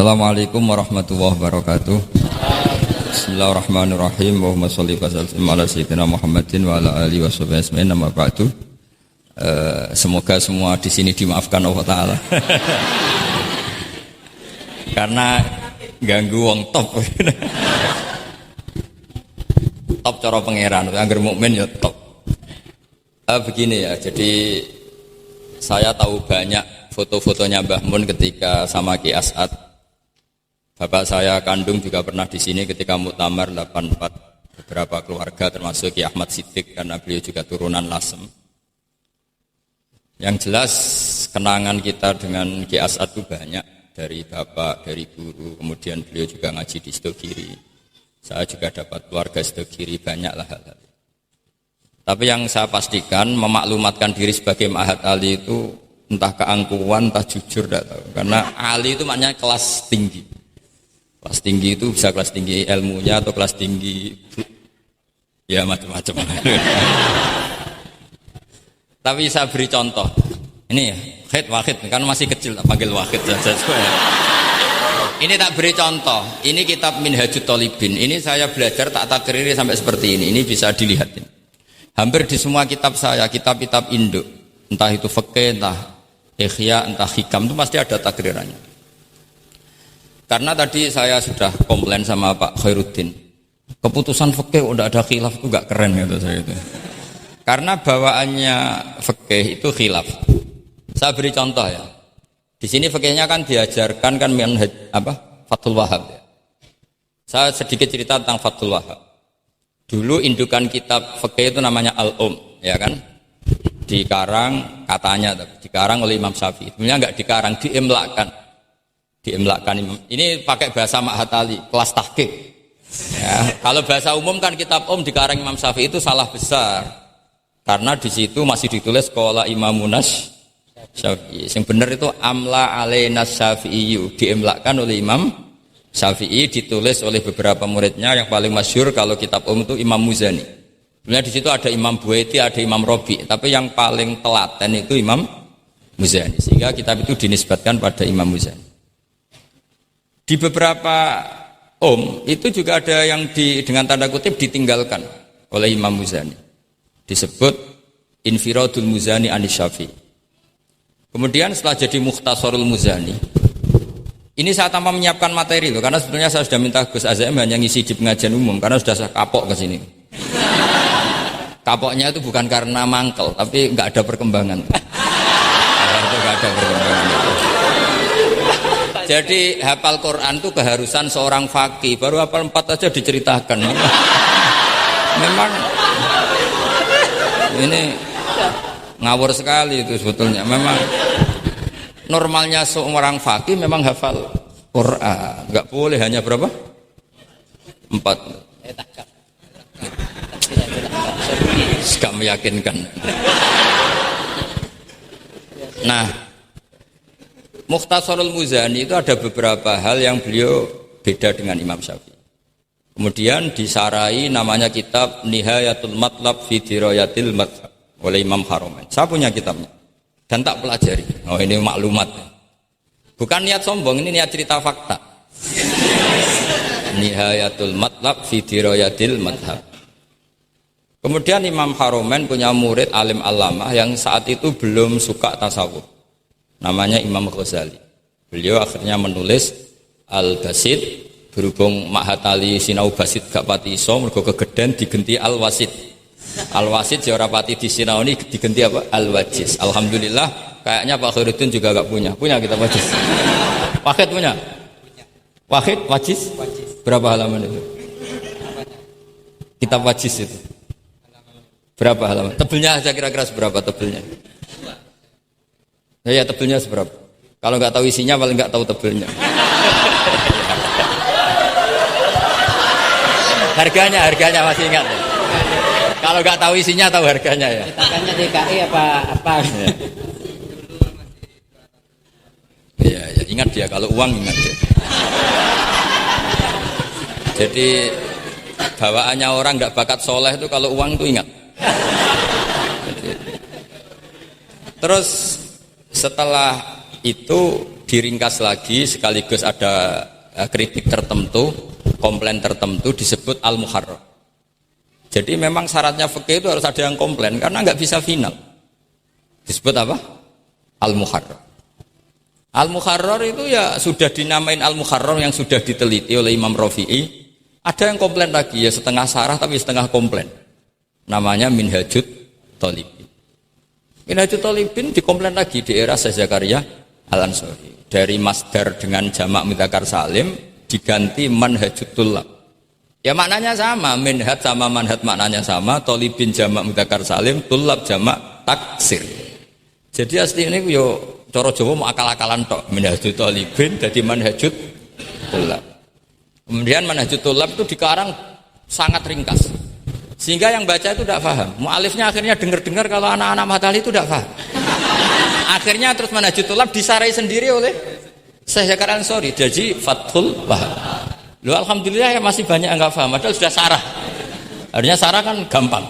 Assalamualaikum warahmatullahi wabarakatuh. Bismillahirrahmanirrahim. Allahumma sholli wa sallim ala sayyidina Muhammadin wa ala alihi washabihi ajmain. Amma ba'du. Semoga semua di sini dimaafkan Allah Ta'ala. Karena ganggu wong top. Top cara pangeran, angger mukmin ya top. Begini ya, jadi saya tahu banyak foto-fotonya Mbah Mun ketika sama Ki As'ad. Bapak saya kandung juga pernah di sini ketika Muktamar 84, beberapa keluarga termasuk Ki Ahmad Siddiq karena beliau juga turunan Lasem. Yang jelas kenangan kita dengan Ki As'ad itu banyak, dari bapak, dari guru, kemudian beliau juga ngaji di Sidogiri. Saya juga dapat keluarga Sidogiri, banyaklah hal-hal. Tapi yang saya pastikan memaklumatkan diri sebagai Ma'had Ali itu entah keangkuhan, entah jujur, tidak tahu. Karena Ali itu maknanya kelas tinggi. Kelas tinggi itu bisa kelas tinggi ilmunya atau kelas tinggi ya macam-macam. Tapi saya beri contoh. Ini ya, Wahid kan masih kecil, tak panggil Wahid saja. Ini tak beri contoh. Ini kitab Minhajut Thalibin. Ini saya belajar tak takriri sampai seperti ini. Ini bisa dilihat. Hampir di semua kitab saya, kitab-kitab induk, entah itu fikih, entah Ikhya, entah Hikam, itu pasti ada takrirannya. Karena tadi saya sudah komplain sama Pak Khairuddin, keputusan fikih udah ada khilaf itu gak keren gitu saya itu. Karena bawaannya fikih itu khilaf. Saya beri contoh ya. Di sini fikihnya kan diajarkan kan Fathul Wahhab ya. Saya sedikit cerita tentang Fathul Wahhab. Dulu indukan kitab fikih itu namanya ya kan? Dikarang katanya, dikarang oleh Imam Syafi'i. Sebenarnya enggak dikarang, diimlakkan. Ini pakai bahasa Ma'had Ali, kelas tahqiq. Ya, kalau bahasa umum kan kitab dikarang Imam Syafi'i itu salah besar. Karena di situ masih ditulis qala Imamunas Syafi'i. Yang benar itu amla alaina Syafi'i, diimlakkan oleh Imam Syafi'i, ditulis oleh beberapa muridnya. Yang paling masyhur kalau kitab itu Imam Muzani. Sebenarnya di situ ada Imam Buaiti, ada Imam Robi, tapi yang paling telaten itu Imam Muzani. Sehingga kitab itu dinisbatkan pada Imam Muzani. Di beberapa itu juga ada yang dengan tanda kutip ditinggalkan oleh Imam Muzani. Disebut Infiradul Muzani Anis Syafi'i. Kemudian setelah jadi Mukhtasarul Muzani, ini saya tanpa menyiapkan materi loh, karena sebetulnya saya sudah minta Gus Azam hanya ngisi di pengajian umum, karena sudah saya kapok ke sini. Kapoknya itu bukan karena mangkel, tapi nggak ada perkembangan. Nggak ada perkembangan. Jadi hafal Quran itu keharusan seorang faqih. Baru hafal 4 aja diceritakan. Memang ini ngawur sekali itu sebetulnya. Memang normalnya seorang faqih memang hafal Quran. Enggak boleh hanya berapa? 4. Gak meyakinkan. Nah, Mukhtasarul Muzani itu ada beberapa hal yang beliau beda dengan Imam Syafi'i. Kemudian disarai namanya kitab Nihayatul Matlab fi Dirayatil Madhab oleh Imam Haramain. Saya punya kitabnya dan tak pelajari. Oh, ini maklumat. Bukan niat sombong, ini niat cerita fakta. Nihayatul Matlab fi Dirayatil Madhab. Kemudian Imam Haramain punya murid alim allamah yang saat itu belum suka tasawuf. Namanya Imam Ghazali. Beliau akhirnya menulis Al-Basit, berhubung Ma'had Ali sinau Basit gak pati iso, mergo kegeden digenti Al-Wasit. Al-Wasit ya ora pati disinau ini digenti apa? Al-Wajiz. Alhamdulillah, kayaknya Pak Khairuddin juga gak punya. Punya kitab Wajiz. Wahid punya? Wahid, Wajiz? Berapa halaman itu? Kitab Wajiz itu. Berapa halaman? Tebelnya aja kira-kira seberapa tebelnya? Ya tebelnya seberapa? Kalau nggak tahu isinya paling nggak tahu tebelnya. Harganya masih ingat ya? Kalau nggak tahu isinya tahu harganya ya? Cetakannya DKI apa? Ya ingat dia, kalau uang ingat dia. Jadi bawaannya orang nggak bakat soleh itu kalau uang itu ingat. Terus setelah itu diringkas lagi sekaligus ada kritik tertentu, komplain tertentu disebut al-muharrar. Jadi memang syaratnya fikih itu harus ada yang komplain karena nggak bisa final. Disebut apa? Al-muharrar. Al-muharrar itu ya sudah dinamain al-muharrar yang sudah diteliti oleh Imam Rafi'i. Ada yang komplain lagi ya setengah sarah tapi setengah komplain. Namanya Minhajut Thalibin. Minhajut Thalibin dikomplain lagi di era Syekh Zakaria Al-Ansari. Dari masdar dengan jamak mudzakkar salim diganti manhajut tullab. Ya maknanya sama, minhaj sama manhaj maknanya sama, thalibin jamak mudzakkar salim, tullab jamak taksir. Jadi asli ini yo cara Jawa mau akal-akalan tok, minhajut thalibin jadi manhajut tullab. Kemudian manhajut tullab itu dikarang sangat ringkas. Sehingga yang baca itu tidak paham. Mu'alifnya akhirnya dengar-dengar kalau anak-anak matahari itu tidak paham. Akhirnya terus manhajut tullab disarai sendiri oleh Syekh Zakaria Al-Ansari. Jadi Fathul Wahab. Loh alhamdulillah ya masih banyak yang enggak paham. Padahal sudah sarah. Artinya sarah kan gampang.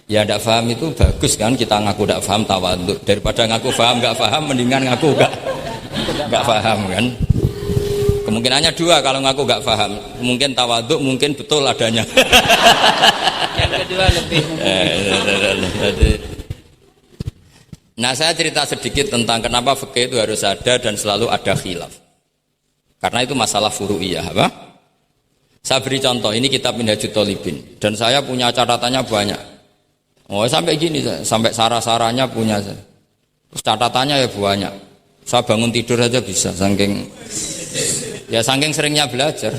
Ya tidak paham itu bagus kan kita ngaku tidak paham tawadhu. Daripada ngaku paham enggak paham mendingan ngaku enggak paham kan. Kemungkinannya dua kalau ngaku enggak paham. Mungkin tawadhu, mungkin betul adanya. Yang kedua lebih Nah saya cerita sedikit tentang kenapa fikih itu harus ada dan selalu ada khilaf. Karena itu masalah furu'iyah apa? Saya beri contoh, ini kitab Minhajut Thalibin dan saya punya catatannya banyak. Oh sampai gini, sampai sarah-sarahnya punya. Terus catatannya ya banyak. Saya bangun tidur aja bisa, saking seringnya belajar.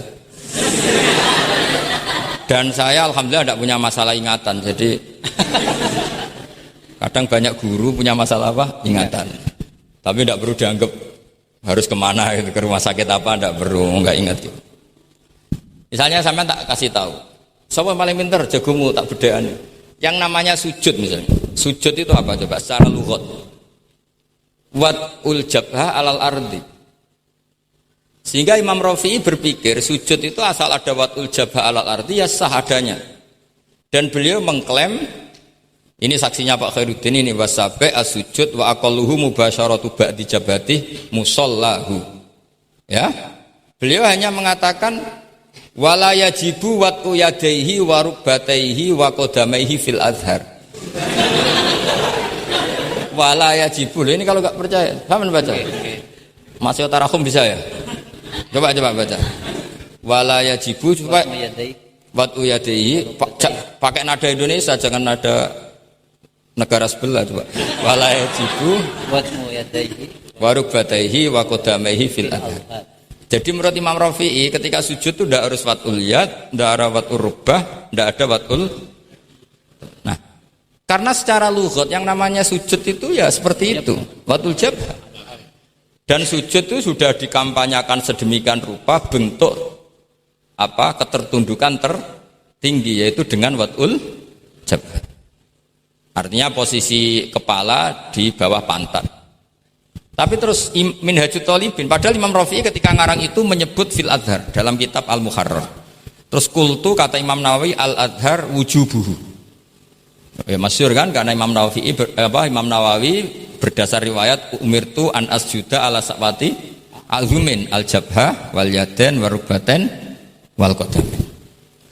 Dan saya alhamdulillah tidak punya masalah ingatan, jadi kadang banyak guru punya masalah apa? Ingatan. Tapi tidak perlu dianggap harus kemana gitu, ke rumah sakit apa, tidak perlu, nggak ingat gitu. Misalnya sampai tak kasih tahu, siapa paling pintar jagomu tak bedaan. Yang namanya sujud misalnya, sujud itu apa coba secara lughat? Wad'ul jabha alal ardi. Sehingga Imam Rafi'i berpikir sujud itu asal ada wad'ul jabha alal ardi ya sah adanya. Dan beliau mengklaim, ini saksinya Pak Khairuddin ini wasabe as-sujud wa aqalluhu mubasyaratu ba'di jabati musallahu. Ya. Beliau hanya mengatakan wala yajibu wat'u yadaihi wa rukbataihi wa qadamaihi fil azhar. Wala yajibu. Ini kalau enggak percaya, paham baca? Masih tarahum bisa ya? Coba baca. Wala yajibu supaya wat'u yadaihi pakai nada Indonesia jangan nada negara sebelah coba. Wala yajibu wat'u yadaihi wa rukbataihi wa qadamaihi fil azhar. Jadi menurut Imam Rafi'i ketika sujud itu tidak harus watul yad, tidak ada watul rubah, tidak ada watul. Nah, karena secara lughat yang namanya sujud itu ya seperti itu, watul jabha. Dan sujud itu sudah dikampanyakan sedemikian rupa bentuk apa ketertundukan tertinggi yaitu dengan watul jabha. Artinya posisi kepala di bawah pantat. Tapi terus Minhajut Thalibin, padahal Imam Rafi'i ketika ngarang itu menyebut fil adhar dalam kitab Al-Muharrar. Terus kultu kata Imam Nawawi al-adhar wujubuhu. Ya masyhur kan karena Imam Nawawi berdasar riwayat umirtu an asjuda ala sa'wati al-humin al-jabha wal yaden warubaten wal qadamin.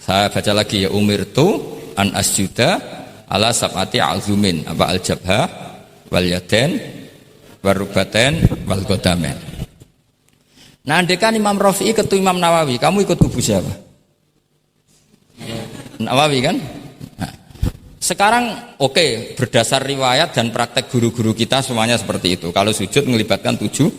Saya baca lagi ya umirtu an asjuda ala sa'wati al-humin apa al-jabha wal yaden warubaten wal qadamen. Nah, andekan Imam Rafi'i ketemu Imam Nawawi, kamu ikut kubu siapa? Nawawi kan? Nah, sekarang oke, berdasar riwayat dan praktek guru-guru kita semuanya seperti itu. Kalau sujud melibatkan 7,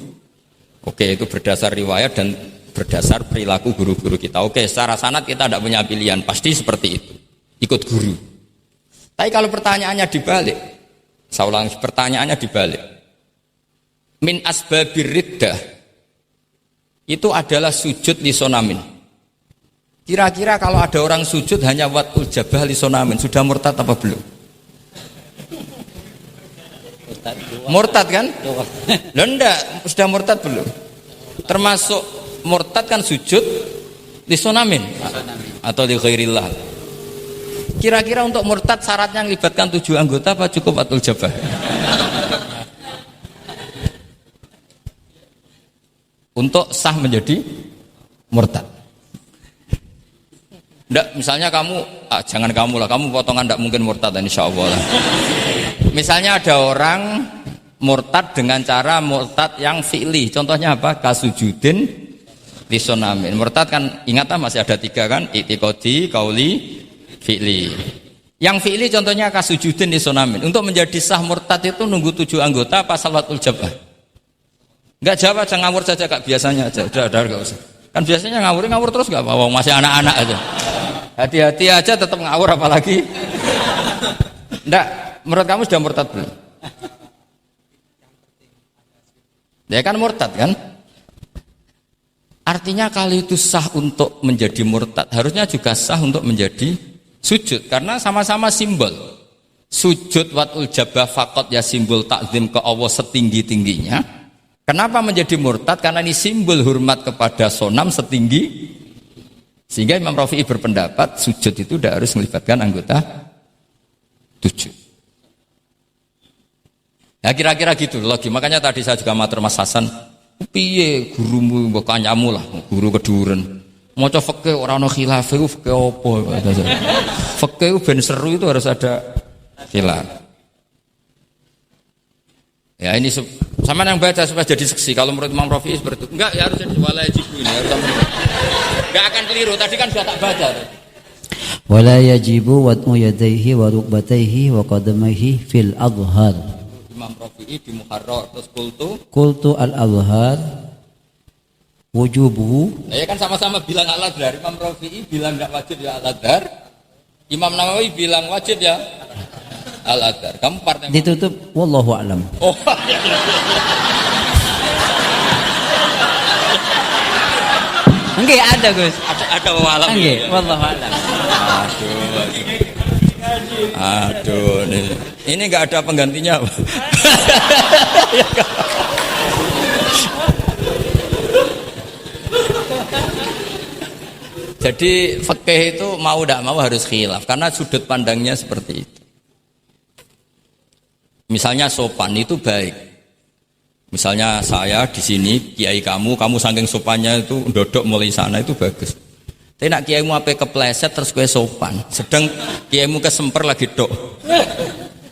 oke itu berdasar riwayat dan berdasar perilaku guru-guru kita. Oke, secara sanad kita tidak punya pilihan, pasti seperti itu. Ikut guru. Tapi kalau pertanyaannya dibalik, saya ulangi, pertanyaannya dibalik. Min asbabir riddah itu adalah sujud lisonamin. Kira-kira kalau ada orang sujud hanya watul jabah lisonamin sudah murtad apa belum? Murtad kan? Loh enggak, sudah murtad belum? Termasuk murtad kan sujud lisonamin atau li ghairillah. Kira-kira untuk murtad syaratnya melibatkan 7 anggota apa cukup watul jabah? untuk sah menjadi murtad. Ndak, misalnya kamu, jangan kamu lah, kamu potongan ndak mungkin murtad insyaallah lah. Misalnya ada orang murtad dengan cara murtad yang fi'li. Contohnya apa? Kasujudin lisonamin. Murtad kan ingat masih ada 3 kan? I'tiqadi, qauli, fi'li. Yang fi'li contohnya kasujudin lisonamin. Untuk menjadi sah murtad itu nunggu 7 anggota apa salawatul jabah? Enggak jawab aja, ngawur saja Kak, biasanya aja. Udah enggak usah. Kan biasanya ngawur terus enggak apa-apa, masih anak-anak aja. Hati-hati aja tetap ngawur apalagi. Enggak, menurut kamu sudah murtad belum? Ya kan murtad kan? Artinya kalau itu sah untuk menjadi murtad, harusnya juga sah untuk menjadi sujud. Karena sama-sama simbol. Sujud watul jabah fakot ya simbol takzim ke Allah setinggi-tingginya. Kenapa menjadi murtad? Karena ini simbol hormat kepada sonam setinggi. Sehingga Imam Rafi'i berpendapat sujud itu tidak harus melibatkan anggota 7. Ya kira-kira gitu lagi. Makanya tadi saya juga matur Mas Hasan, piye gurumu mbok kancamu lah, guru keduren. Maca fikih ora ana khilaf iku fikih apa? Fikih ben seru itu harus ada khilaf. Ya ini sama yang baca supaya jadi seksi. Kalau menurut Imam Rafi'i seperti itu. Enggak, ya harus jadi wala yajibu ini. Enggak akan keliru. Tadi kan sudah tak baca. Wala yajibu wad'u yadayhi wa rukbatayhi wa qadamaihi fil adhar. Imam Rafi'i di Muharrar terus qultu al-adhar wujubuhu. Ya kan sama-sama bilang al-adhar. Imam Rafi'i bilang enggak wajib ya al-adhar. Imam Nawawi bilang wajib ya al-adhar. Kamu partai ditutup wallahu a'lam. Oh. Enggak ada Gus. Ada walam. Enggak, wallahu a'lam. Aduh nih. Ini enggak ada penggantinya. Jadi fikih itu mau tidak mau harus khilaf karena sudut pandangnya seperti itu. Misalnya sopan itu baik. Misalnya saya di sini, kiai kamu saking sopannya itu dodok mulai sana itu bagus. Tapi nak kiaimu apa kepleset terus kue sopan. Sedang kiaimu kesemper lagi dok.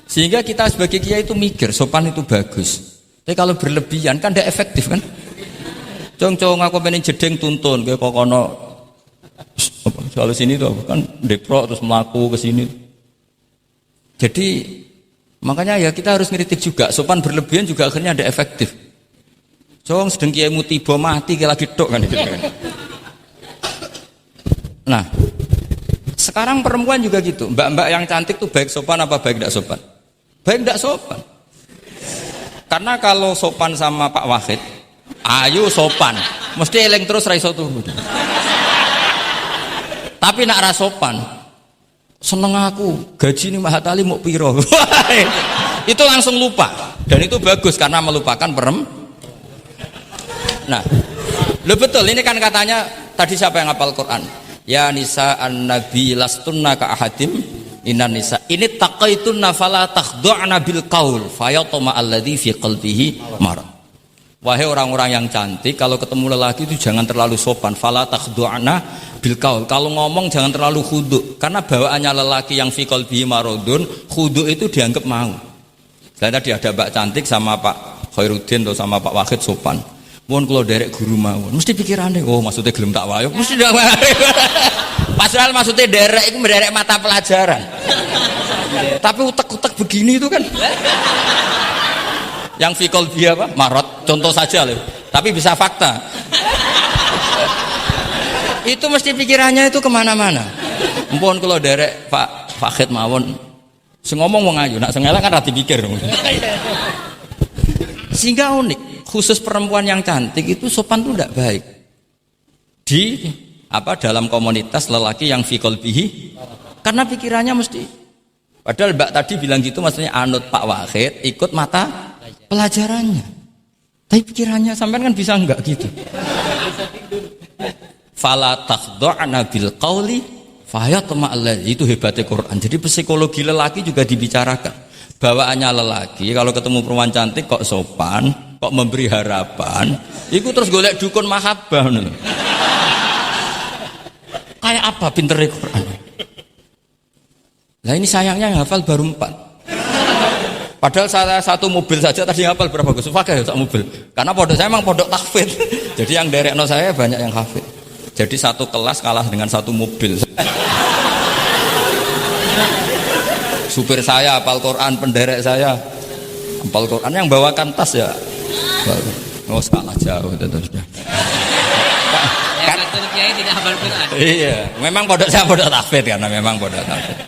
Sehingga kita sebagai kiai itu mikir sopan itu bagus. Tapi kalau berlebihan kan tidak efektif kan. Cong aku pengen jedeng tuntun kayak kokono. Kalau sini tuh kan deprok terus melaku ke sini. Jadi makanya ya kita harus ngeritik juga. Sopan berlebihan juga akhirnya ada efektif. Cong sedang kiaimu tiba mati kayak lagi dok kan gitu kan. Nah, sekarang perempuan juga gitu. Mbak-mbak yang cantik tuh baik sopan apa baik tidak sopan? Baik tidak sopan. Karena kalau sopan sama Pak Wahid, ayo sopan, mesti eling terus raiso tuh. Tapi nak rasopan, seneng aku gaji ini Mahatali mau piro. Itu langsung lupa. Dan itu bagus karena melupakan Nah, lo betul ini kan katanya tadi siapa yang hafal Quran? Ya nisa an-nabi lastunna ka ahadim inan nisa. Ini taqaitunna fala takhdu'na bil qaul fayatma alladzi fi qalbihi marad. Wahai orang-orang yang cantik, kalau ketemu lelaki itu jangan terlalu sopan. Fala takhdu'na bil qaul. Kalau ngomong jangan terlalu khudu karena bawaannya lelaki yang fi qalbihi maradun, khudu itu dianggap mau. Saya tadi ada Mbak cantik sama Pak Khairuddin atau sama Pak Wahid sopan. Mohon kalau derek guru mawon, mesti pikirannya, oh maksudnya gelem tak wayo, mesti tidak wayo. Padahal maksudnya derek itu menderek mata pelajaran. Tapi utek-utek begini itu kan. Yang fikol dia apa? Marot, contoh saja loh. Tapi bisa fakta. Itu mesti pikirannya itu kemana-mana. Mohon kalau derek Pak Fakhed mawon, ngomong wong ayu, nak sengelak kan rati pikir. Sehingga unik. Khusus perempuan yang cantik itu sopan itu tidak baik di dalam komunitas lelaki yang fi qalbihi karena pikirannya mesti padahal Mbak tadi bilang gitu maksudnya anut Pak Wahid ikut mata pelajarannya tapi pikirannya sampean kan bisa enggak gitu. Fala takhdu'na bil qauli fayatma alladzi, itu hebatnya Quran. Jadi psikologi lelaki juga dibicarakan. Bawaannya lelaki kalau ketemu perempuan cantik kok sopan kok memberi harapan, iku terus golek dukun mahabbah ngono. Kayak apa pintere Quran? Lah ini sayangnya yang hafal baru 4. Padahal saya satu mobil saja tadi hafal berapa Gus? Pakai satu mobil. Karena pondok saya memang pondok tahfidz. Jadi yang derekno saya banyak yang hafid. Jadi satu kelas kalah dengan satu mobil. Supir saya hafal Quran, penderek saya hafal Quran, yang bawakan tas ya. Oh, kalah jauh itu sudah. Kan kiai tidak hafal Quran. Iya, memang pondok saya pondok tahfidz karena memang pondok tahfidz.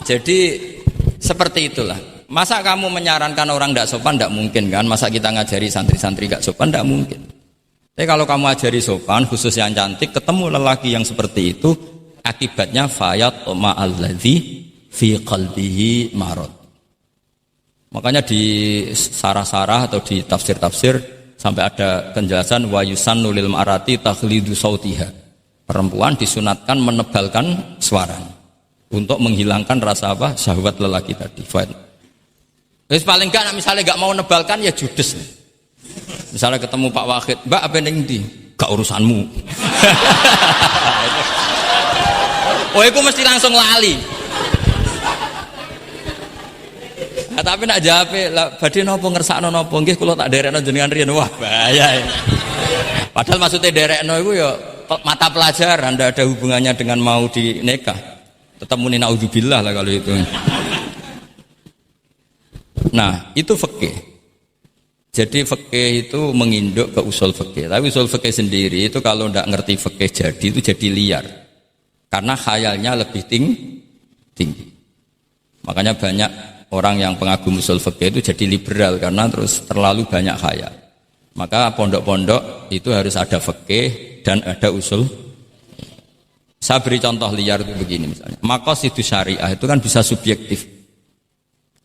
Jadi seperti itulah. Masa kamu menyarankan orang tidak sopan? Tidak mungkin kan. Masa kita ngajari santri-santri tidak sopan? Tidak mungkin. Tapi kalau kamu ajari sopan, khusus yang cantik, ketemu lelaki yang seperti itu, akibatnya fayat ma'alladzi fi qalbihi marad. Makanya di sarah-sarah atau di tafsir-tafsir sampai ada penjelasan wa yusannu lil marati takhlidu sautiha. Perempuan disunatkan menebalkan suaranya untuk menghilangkan rasa apa? Syahwat lelaki tadi. Terus paling enggak misalnya enggak mau nebalkan ya judes. Misalnya ketemu Pak Wahid, "Mbak, apa ning ndi?" "Gak urusanmu." Oh, itu mesti langsung lali. Nah, tapi nak jawab, badhe napa ngersakno napa? Nggih kula tak derekno jenengan riyen. Wah, bahaya. Padahal maksudnya derekno iku ya mata pelajaran, ndak ada hubungannya dengan mau dinikah. Tetap muni naudzubillah lah kalau itu. Nah, itu fikih. Jadi fikih itu menginduk ke usul fikih. Tapi usul fikih sendiri itu kalau ndak ngerti fikih jadi itu jadi liar. Karena khayalnya lebih tinggi. Makanya banyak orang yang pengagum usul fikih itu jadi liberal karena terus terlalu banyak khayal. Maka pondok-pondok itu harus ada fikih dan ada usul. Saya beri contoh liar itu begini misalnya. Maqasidus syariah itu kan bisa subjektif.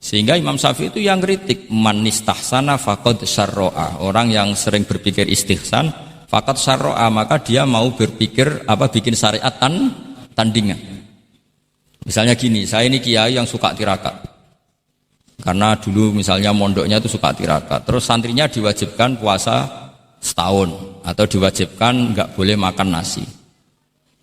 Sehingga Imam Syafi'i itu yang kritik man istahsana faqad syarra'a. Orang yang sering berpikir istihsan faqad syarra'a, maka dia mau berpikir bikin syariat tandingan. Misalnya gini, saya ini kiai yang suka tirakat. Karena dulu misalnya mondoknya itu suka tirakat. Terus santrinya diwajibkan puasa setahun atau diwajibkan enggak boleh makan nasi.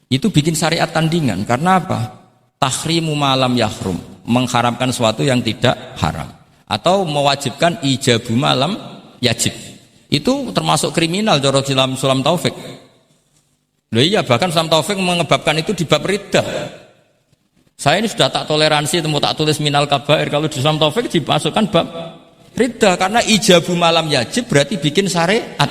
Itu bikin syariat tandingan. Karena apa? Tahrimu malam yahrum, mengharamkan sesuatu yang tidak haram, atau mewajibkan ijabu malam yajib. Itu termasuk kriminal cara Sulam Taufik. Loh iya, bahkan Sulam Taufik mengebabkan itu di bab riddah. Saya ini sudah tak toleransi, temu tak tulis minal kabair, kalau di Sulam Taufik dimasukkan bab riddah karena ijabu malam yajib berarti bikin syariat.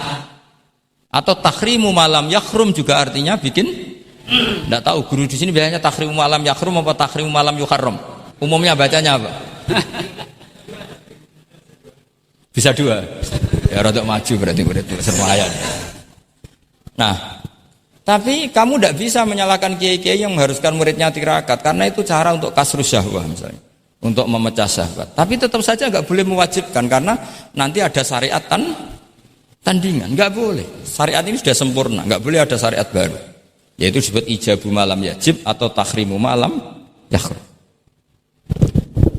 Atau tahrimu malam yahrum juga artinya bikin. Tidak tahu guru di sini biasanya tahrimu malam yakhrum apa tahrimu malam yukharram. Umumnya bacanya apa? Bisa dua. Ya rodok maju berarti sermayan. Nah, tapi kamu tidak bisa menyalahkan kiai-kiai yang mengharuskan muridnya tirakat karena itu cara untuk kasrus syahwah misalnya, untuk memecah syahwat. Tapi tetap saja nggak boleh mewajibkan karena nanti ada syariat tandingan. Nggak boleh. Syariat ini sudah sempurna, nggak boleh ada syariat baru. Yaitu disebut ijabu malam yajib atau tahrimu malam yakhrum.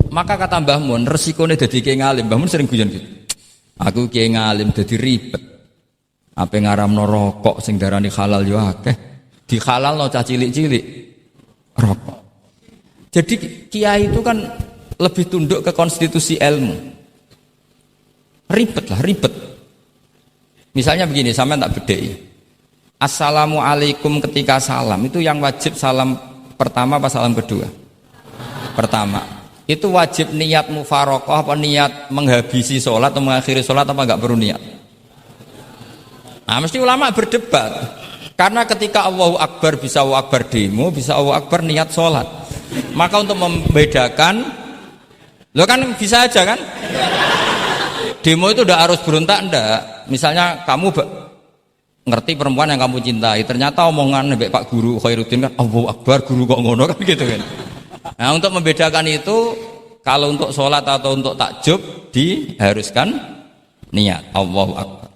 Maka kata Mbah Mun, resikonya jadi kiai ngalim. Mbah Mun sering guyon gitu. Aku kiai ngalim jadi ribet. Apa ngaramno rokok sing darani halal yo akeh. Di halalno cah cilik-cilik rokok. Jadi kiai itu kan lebih tunduk ke konstitusi ilmu. Ribet. Misalnya begini, sampean tak bedheki. Assalamualaikum ketika salam itu yang wajib salam pertama apa salam kedua? Pertama. Itu wajib niat mufaroqah apa niat menghabisi sholat atau mengakhiri sholat apa enggak perlu niat? Nah, mesti ulama berdebat. Karena ketika Allahu Akbar bisa Allahu Akbar demo, bisa Allahu Akbar niat sholat. Maka untuk membedakan, lo kan bisa aja kan? Demo itu udah harus berontak enggak? Misalnya kamu ngerti perempuan yang kamu cintai, ternyata omongan nebek Pak Guru Khairuddin kan Allahu Akbar, guru kok ngono kan gitu kan. Nah, untuk membedakan itu kalau untuk sholat atau untuk takjub diharuskan niat Allahu Akbar.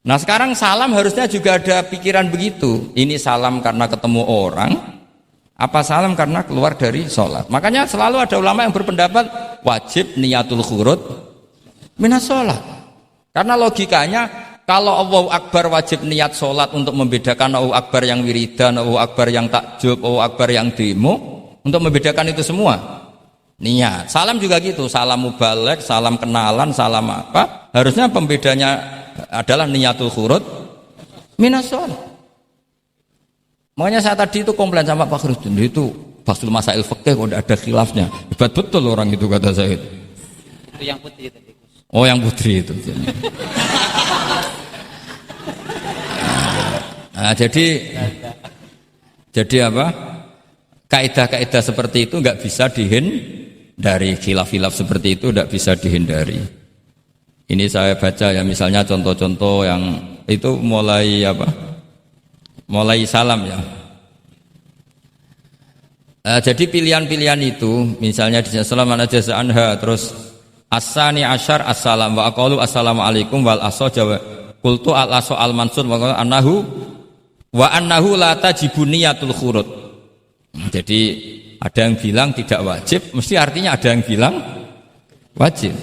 Nah, sekarang salam harusnya juga ada pikiran begitu. Ini salam karena ketemu orang, apa salam karena keluar dari sholat. Makanya selalu ada ulama yang berpendapat wajib niatul khurud minas sholat. Karena logikanya kalau Allahu Akbar wajib niat sholat untuk membedakan Allahu Akbar yang wiridan, Allahu Akbar yang takjub, Allahu Akbar yang demo, untuk membedakan itu semua niat. Salam juga gitu, salam mubalek, salam kenalan, salam apa, harusnya pembedanya adalah niatul khurud minas sholat. Makanya saya tadi itu komplain sama Pak Khrudin, itu Faslul Masail Fikih kok ada khilafnya, hebat betul orang itu kata saya itu yang putih tadi. Oh yang putri itu. Nah, jadi apa? Kaidah-kaidah seperti itu nggak bisa dihindari, khilaf-khilaf seperti itu nggak bisa dihindari. Ini saya baca ya, misalnya contoh-contoh yang itu mulai apa? Mulai salam ya. Jadi pilihan-pilihan itu, misalnya di salam anajaza anha, terus asani asyar assalam wa aqalu assalamualaikum wal aso jawa qultu al aso al mansur wa annahu la tajibu niyatul khurud. Jadi ada yang bilang tidak wajib, mesti artinya ada yang bilang wajib.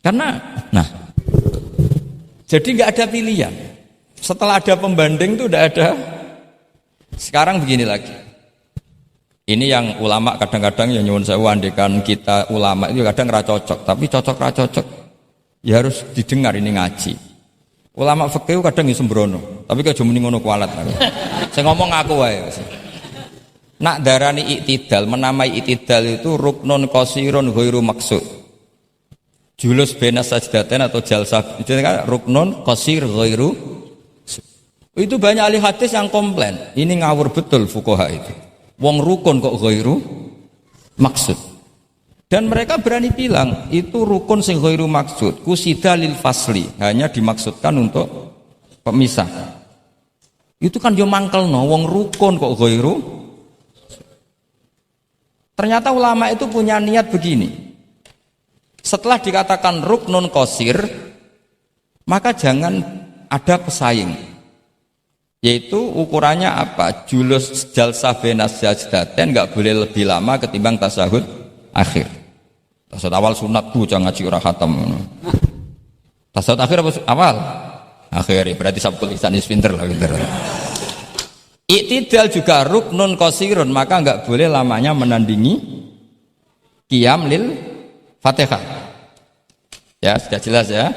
Karena jadi nggak ada pilihan. Setelah ada pembanding itu udah ada. Sekarang begini lagi. Ini yang ulama kadang-kadang ya nyuwun sewu, andekan kita ulama itu kadang ra cocok, tapi cocok ra cocok ya harus didengar, ini ngaji. Ulama fikih kadang ya sembrono, tapi kaya muni ngono kualat. Saya ngomong aku wae. Nak darani iktidal, menamai iktidal itu ruknun qasirun ghairu maksud. Julus bena sajdatain atau jalsah itu kan ruknun qasir ghairu. Itu banyak ahli hadis yang komplain, ini ngawur betul fuqaha itu. Wong rukun kok ghairu maksud. Dan mereka berani bilang itu rukun sing ghairu maksud, kusida lil fasli, hanya dimaksudkan untuk pemisah. Itu kan yo mangkelno, wong rukun kok ghairu. Ternyata ulama itu punya niat begini. Setelah dikatakan ruknun qasir, maka jangan ada pesaing. Yaitu ukurannya apa? Julus jalsah benas sajdatain enggak boleh lebih lama ketimbang tasyahud akhir. Tasyahud awal sunat bu, jangan ngaji ora khatam. Tasyahud akhir apa awal? Akhir, berarti sabkul ihsan pinter lah, pinter. Iktidal juga ruknun qasirun, maka enggak boleh lamanya menandingi qiyam lil Fatihah. Ya, sudah jelas ya.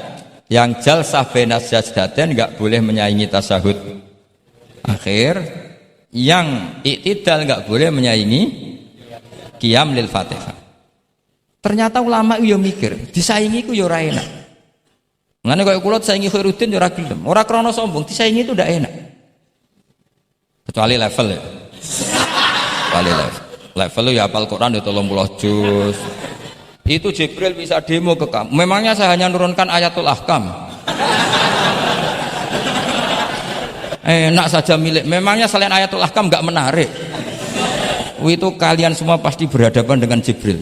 Yang jalsah benas sajdatain enggak boleh menyaingi tasyahud akhir, yang iktidal enggak boleh menyaingi qiyam lil Fatihah. Ternyata ulama yo mikir, disaingi ku yo ora enak. Ngene kaya kula saingi Khairuddin yo ora gelem. Ora krana sombong, disaingi itu ndak enak. Kecuali level ya. Kecuali level lu ya hafal Quran yo 30 juz. Itu Jibril bisa demo ke kamu. Memangnya saya hanya nurunkan ayatul ahkam. Enak saja milik. Memangnya selain ayatul ahkam enggak menarik. Itu kalian semua pasti berhadapan dengan Jibril.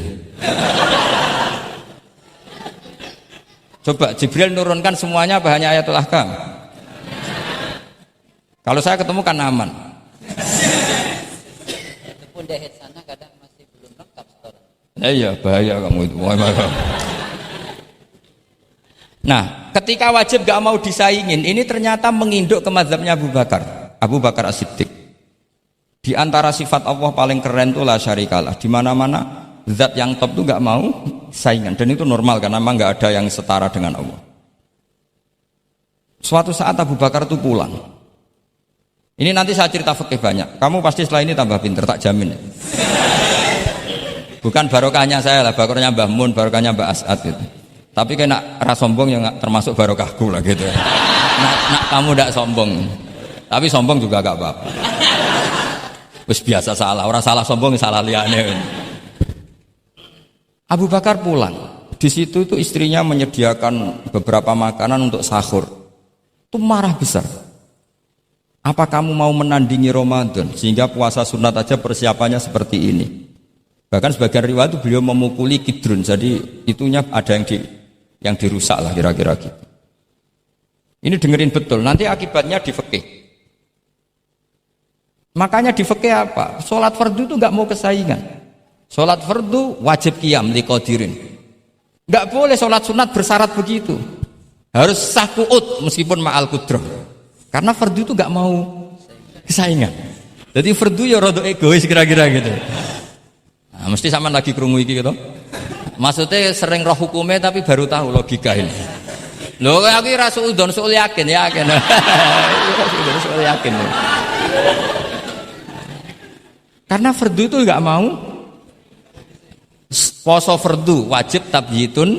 Coba Jibril nurunkan semuanya apa hanya ayatul ahkam? Kalau saya ketemu kan aman. Pun dahit sana kadang masih belum lengkap sekarang. Iya bahaya kamu itu. Nah, ketika wajib gak mau disaingin, ini ternyata menginduk ke mazhabnya Abu Bakar As-Siddiq. Di antara sifat Allah paling keren itu la syarikalah. Di mana-mana zat yang top itu gak mau saingan, dan itu normal karena memang gak ada yang setara dengan Allah. Suatu saat Abu Bakar itu pulang. Ini nanti saya cerita fikih banyak. Kamu pasti setelah ini tambah pinter, tak jamin. Bukan barokahnya saya lah, barokahnya Mbah Mun, barokahnya Mbah As'ad gitu. Tapi kena ras sombong yang termasuk barokahku lah gitu. Nak kamu tidak sombong, tapi sombong juga gak apa-apa. Wis biasa salah, orang salah sombong salah liane. Abu Bakar pulang, di situ itu istrinya menyediakan beberapa makanan untuk sahur. Itu marah besar. Apa kamu mau menandingi Ramadan sehingga puasa sunat aja persiapannya seperti ini? Bahkan sebagian riwayat itu beliau memukuli kidrun, jadi itunya ada yang dirusak lah kira-kira gitu. Ini dengerin betul, nanti akibatnya di fikih. Makanya di fikih apa? Sholat fardu itu nggak mau kesaingan. Sholat fardu wajib qiyam liqadirin. Enggak boleh sholat sunat bersyarat begitu. Harus sah qu'ud meskipun ma'al qudrah. Karena fardu itu enggak mau kesaingan. Jadi fardu ya rada egois kira-kira gitu. Nah, mesti sampean lagi krungu iki gitu. Maksudnya sering roh hukumnya tapi baru tahu logika ini. Loh aku ra suudon soal yakin. Soal yakin. Karena fardu itu enggak mau poso fardu wajib tabyitun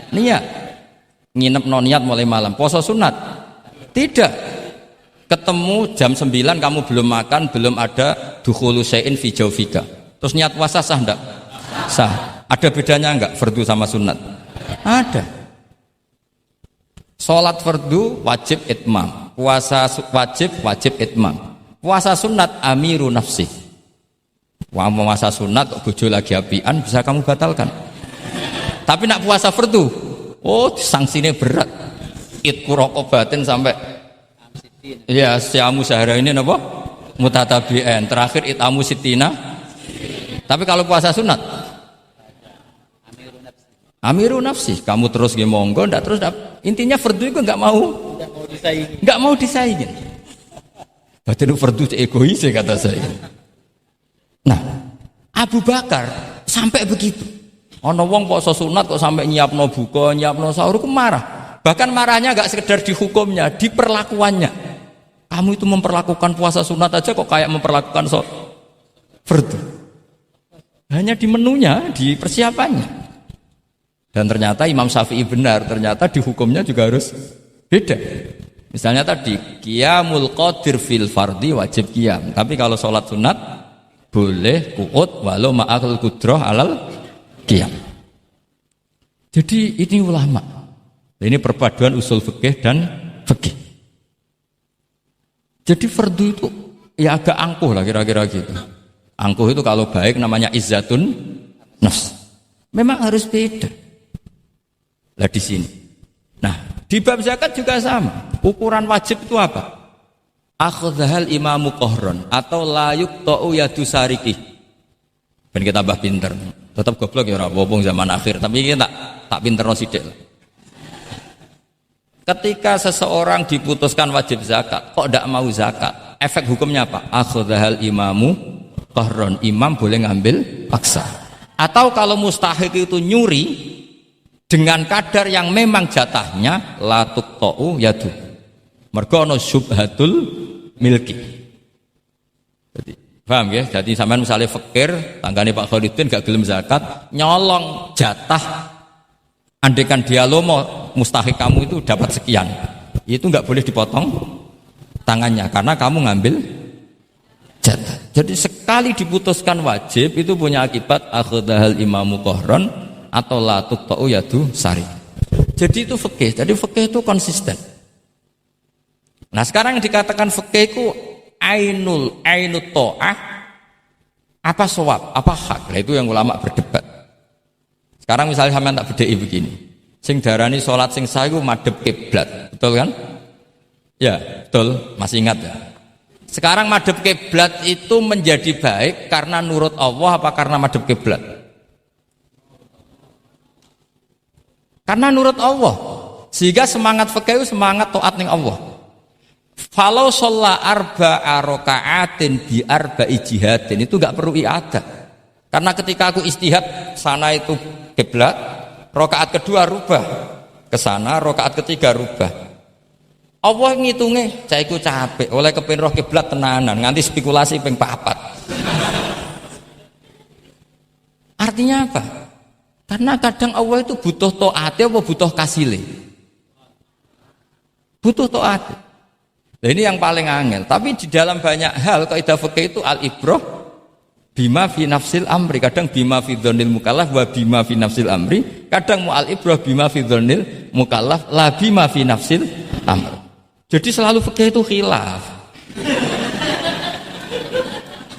niat. Nginep no niat mulai malam. Poso sunat tidak. Ketemu jam 9 kamu belum makan, belum ada dukhulu syai'in fi jawfika. Terus niat puasa sah enggak? Sah. Ada bedanya enggak fardu sama sunat? Ada. Salat fardu wajib itmam, puasa wajib itmam. Puasa sunat amiru nafsi. Wah, puasa sunat kok bojo lagi apian bisa kamu batalkan. Tapi nak puasa fardu, oh sanksinya berat. Itqu raqabatin sampai ya siamu sehari ini napa? Mutatabi'an. Terakhir itamu sitina. Tapi kalau puasa sunat Amiru nafsi, kamu terus nggih monggo, ndak terus intinya fardu itu enggak mau disaingin. Berarti fardu egois kata saya. Nah, Abu Bakar sampai begitu. Ana wong poso sunat kok sampai nyiapno buka, nyiapno sahur ku marah. Bahkan marahnya enggak sekedar di hukumnya, di perlakuannya. Kamu itu memperlakukan puasa sunat aja kok kayak memperlakukan fardu. Hanya di menunya, di persiapannya. Dan ternyata Imam Syafi'i benar, ternyata di hukumnya juga harus beda. Misalnya tadi, qiyamul qadir fil fardi wajib qiyam. Tapi kalau sholat sunat, boleh qu'ud walau ma'al qudrah alal qiyam. Jadi ini ulama. Ini perpaduan usul fikih dan fikih. Jadi fardu itu ya agak angkuh lah kira-kira gitu. Angkuh itu kalau baik namanya izzatun nafs. Memang harus beda. Lah di sini. Nah, di bab zakat juga sama. Ukuran wajib itu apa? Akhdhal imamu qahron atau la yuqta'u yadu sariki. Ben kita tambah pinter. Tetap goblok ya ora apa-apa zaman akhir, tapi kita tak pinterno sithik. Ketika seseorang diputuskan wajib zakat, kok ndak mau zakat? Efek hukumnya apa? Akhdhal imamu qahron. Imam boleh ngambil paksa. Atau kalau mustahik itu nyuri dengan kadar yang memang jatahnya la tuqta'u yadu. Mergo ana syubhatul milki. Jadi, paham ya? Jadi sampean misalnya fakir, tanggane Pak Khalidin gak gelem zakat, nyolong jatah. Andaikan dia lomo mustahik kamu itu dapat sekian. Itu enggak boleh dipotong tangannya karena kamu ngambil jatah. Jadi sekali diputuskan wajib itu punya akibat akhdhal imamu qahron atau la tuqta'u yadu sari. Jadi itu fikih. Jadi fikih itu konsisten. Nah, sekarang yang dikatakan fikih itu ainut ta'ah apa shawab, apa hak. Nah, itu yang ulama berdebat. Sekarang misalnya sampean tak bedheki begini. Sing darani salat sing sah iku madhep kiblat. Betul kan? Ya, betul. Masih ingat ya? Sekarang madhep kiblat itu menjadi baik karena nurut Allah apa karena madhep kiblat? Karena nurut Allah. Sehingga semangat fikih itu semangat taat ning Allah. Falau sholla arba'a raka'atin bi arba'i jihadin itu enggak perlu i'adah. Karena ketika aku istihad sana itu kiblat, rakaat kedua rubah ke sana, rakaat ketiga rubah. Allah ngitungnya, cah iku capek oleh kepin roh kiblat tenanan nganti spekulasi ping 4. Artinya apa? Karena kadang Allah itu butuh taatnya apa butuh kasile? Butuh taat. Nah, ini yang paling angel. Tapi di dalam banyak hal kaidah fikih itu al-ibrah bima fi nafsil amri. Kadang bima fi dzannil mukallaf wa bima fi nafsil amri. Kadang mu al-ibrah bima fi dzannil mukallaf la bima fi nafsil amri. Jadi selalu fikih itu khilaf.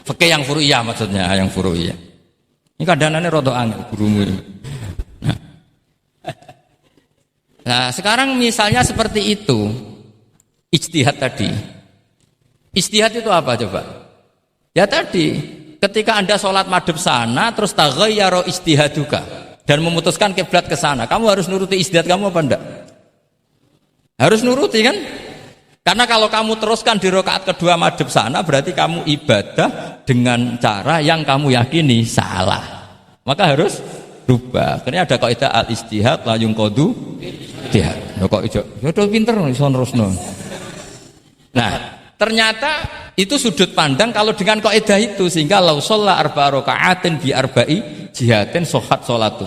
Fikih yang furu'iyah maksudnya, yang furu'iyah. Ini kadang-kadang rada angel gurumu ini. Nah, sekarang misalnya seperti itu, ijtihad tadi. Ijtihad itu apa coba? Ya tadi, ketika Anda sholat madhep sana, terus taghayyara ijtihaduka. dan memutuskan kiblat ke sana, kamu harus nuruti istiadat kamu apa enggak? Harus nuruti kan? Karena kalau kamu teruskan di rakaat kedua madhep sana, berarti kamu ibadah dengan cara yang kamu yakini salah. Maka harus rubah. Karena ada kaidah al-istihad la yunqadu ijtihad. Kok ijo? Ya udah pinter iso nerusno. Nah, ternyata itu sudut pandang kalau dengan kaidah itu, sehingga lau shalla arba'a raka'atin bi arba'i jihatin sohat sholatu.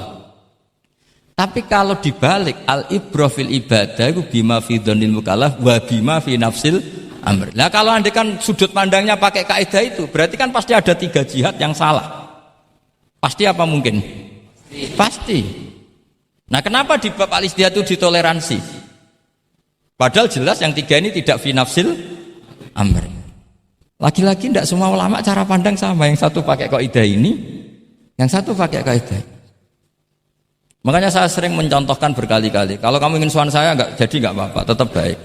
Tapi kalau dibalik al-ibrah fil ibadah itu bima fi dzanil mukallaf wa bima fi nafsil amr. Nah kalau andai kan sudut pandangnya pakai kaidah itu, berarti kan pasti ada 3 jihad yang salah. Pasti apa mungkin? Pasti. Nah kenapa di bab al-istihad itu ditoleransi? Padahal jelas yang 3 ini tidak fi nafsil amr. Lagi-lagi tidak semua ulama cara pandang sama. Yang satu pakai kaidah ini, yang satu pakai kaidah. Makanya saya sering mencontohkan berkali-kali. Kalau kamu ingin suan saya nggak apa-apa, tetap baik.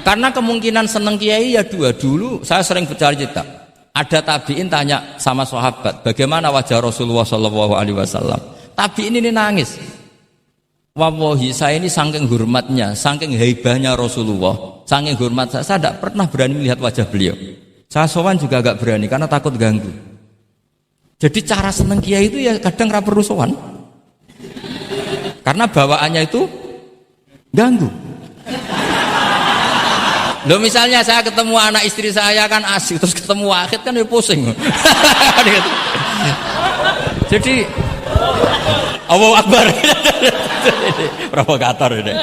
Karena kemungkinan seneng kiai ya 2. Dulu saya sering bercerita. Ada tabiin tanya sama sahabat, bagaimana wajah Rasulullah SAW. Tabiin ini nangis. Wallahi saya ini saking hormatnya, saking haibahnya Rasulullah, saking hormat saya tidak pernah berani melihat wajah beliau. Saya sowan juga agak berani karena takut ganggu. Jadi cara seneng kiai itu ya kadang ra perlu sowan. Karena bawaannya itu ganggu. Loh misalnya saya ketemu anak istri saya kan asik, terus ketemu Wahid kan ya pusing. Jadi Allahu Akbar. Provokator ini.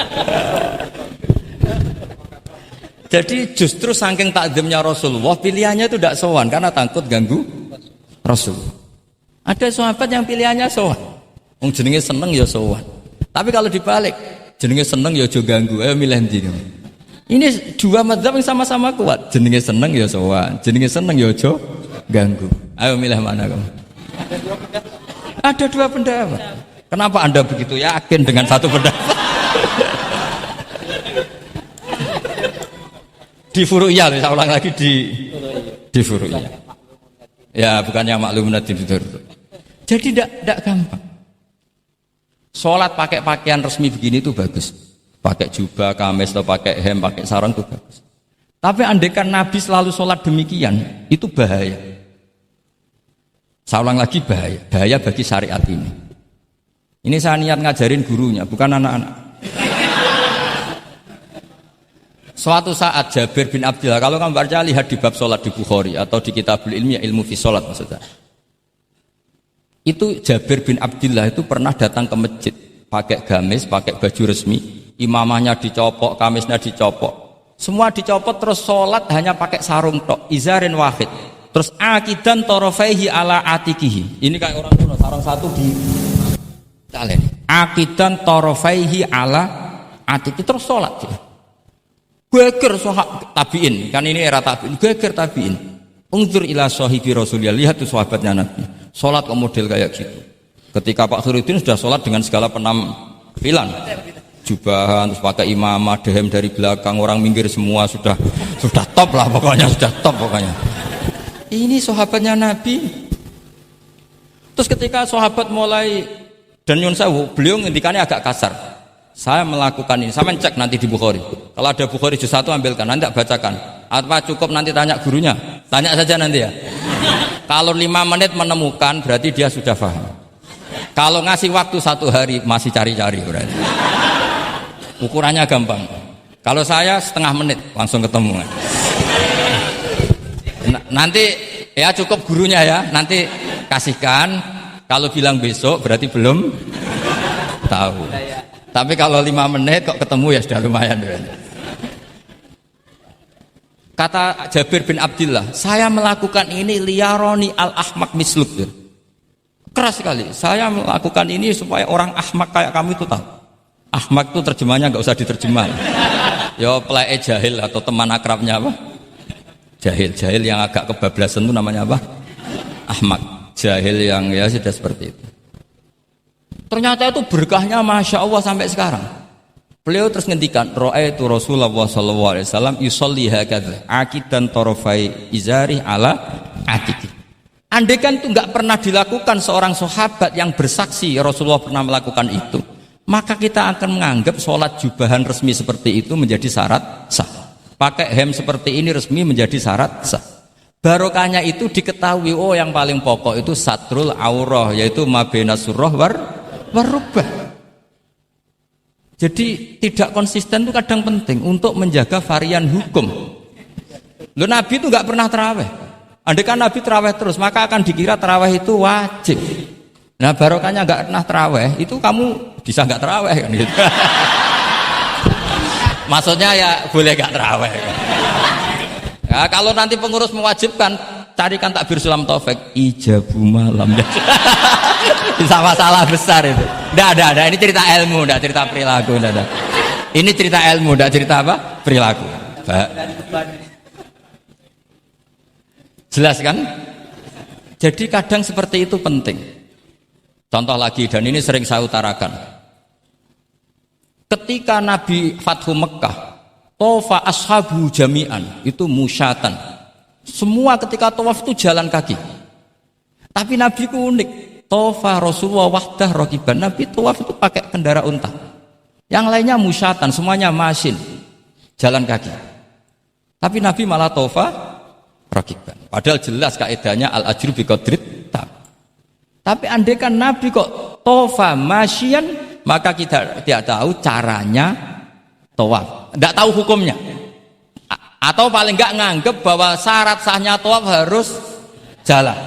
Jadi justru saking takzimnya Rasulullah, pilihannya itu tidak sowan karena takut ganggu Rasul. Ada sahabat yang pilihannya sowan. Wong jenenge seneng ya sowan. Tapi kalau dibalik, jenenge seneng ya aja ganggu. Ayo milih ndi. Ini 2 mazhab yang sama-sama kuat. Jenenge seneng ya sowan, jenenge seneng ya aja ganggu. Ayo milih mana kamu? Ada 2 pendapat. Kenapa Anda begitu yakin dengan satu pendapat? Di Furu'iyah, saya ulang lagi di Furu'iyah. Ya, bukannya maklumat tidur. Jadi tidak gampang. Sholat pakai pakaian resmi begini itu bagus. Pakai jubah, kamis, atau pakai hem, pakai sarung itu bagus. Tapi andaikan Nabi selalu sholat demikian, itu bahaya. Saya ulang lagi bahaya bagi syariat ini. Ini saya niat ngajarin gurunya, bukan anak-anak. Suatu saat Jabir bin Abdillah, kalau kamu baca lihat di bab sholat di Bukhari atau di Kitabul Ilmi, ilmu fi sholat maksudnya. Itu Jabir bin Abdillah itu pernah datang ke masjid, pakai gamis, pakai baju resmi, imamahnya dicopok, kamisnya dicopok, semua dicopot, terus sholat hanya pakai sarung tok, izarin wahid. Terus akidan torofaihi ala atikihi. Ini kayak orang kuno, sarung satu di kalian. Akidan torofaihi ala atikihi, terus sholat dia. Geger sahabat tabiin, kan ini era tabiin, geger tabiin. Unzur ila sahibi Rasulullah, lihat tuh sahabatnya Nabi. Sholat ke model kayak gitu. Ketika Pak Khairuddin sudah sholat dengan segala penampilan, jubahan, terus pakai imamah, dehem dari belakang, orang minggir semua, sudah top lah pokoknya, sudah top pokoknya. Ini sahabatnya Nabi. Terus ketika sahabat mulai dan nyun sewu, beliau ngendikannya agak kasar. Saya melakukan ini, saya cek nanti di Bukhari. Kalau ada Bukhari juz 1 ambilkan, nanti tak bacakan. Apa cukup nanti tanya gurunya? Tanya saja nanti ya. Kalau 5 menit menemukan berarti dia sudah paham. Kalau ngasih waktu 1 hari masih cari-cari berarti. Ukurannya gampang. Kalau saya setengah menit langsung ketemu. Nanti ya cukup gurunya ya. Nanti kasihkan. Kalau bilang besok berarti belum tahu. Tapi kalau 5 menit kok ketemu ya sudah lumayan. Kata Jabir bin Abdillah, saya melakukan ini liyaroni al-ahmak misluk. Keras sekali. Saya melakukan ini supaya orang ahmak kayak kamu itu tahu. Ahmak itu terjemahnya nggak usah diterjemah. Ya play jahil atau teman akrabnya apa? Jahil yang agak kebablasan itu namanya apa? Ahmak. Jahil yang ya sudah seperti itu. Ternyata itu berkahnya Masya Allah sampai sekarang. Beliau terus ngendikan, ra'aitu Rasulullah sallallahu alaihi wasallam yusolli hakadha akidan tarafai izari ala atiki. Andai kan itu nggak pernah dilakukan seorang sahabat yang bersaksi Rasulullah pernah melakukan itu, maka kita akan menganggap sholat jubahan resmi seperti itu menjadi syarat sah. Pakai hem seperti ini resmi menjadi syarat sah. Barokahnya itu diketahui, oh yang paling pokok itu satrul aurah, yaitu mabena surah warubah. Jadi tidak konsisten itu kadang penting untuk menjaga varian hukum. Loh, Nabi itu nggak pernah terawih. Andai kan Nabi terawih terus, maka akan dikira terawih itu wajib. Nah barokahnya nggak pernah terawih, itu kamu bisa nggak terawih kan gitu. Maksudnya ya boleh nggak terawih. Ya, kalau nanti pengurus mewajibkan, carikan takbir sulam taufik ijabu malam. Bisa masalah besar itu. Nggak ada. Ini cerita ilmu, nggak cerita perilaku. Nggak ada. Ini cerita ilmu, nggak cerita apa? Perilaku. Jelas kan? Jadi kadang seperti itu penting. Contoh lagi, dan ini sering saya utarakan. Ketika Nabi Fathu Mekah, tofa ashabu jami'an, itu musyatan. Semua ketika tawaf itu jalan kaki. Tapi Nabi itu unik. Tofa Rasulullah wahdah rokiban. Nabi tawaf itu pakai kendaraan unta. Yang lainnya musyatan, semuanya masin, jalan kaki. Tapi Nabi malah tofa rokiban. Padahal jelas kaidahnya al-ajru biqadrit tab. Tapi andai kan Nabi kok tofa masyian, maka kita tidak tahu caranya tawaf, tidak tahu hukumnya. Atau paling enggak nganggep bahwa syarat sahnya tawaf harus jalan.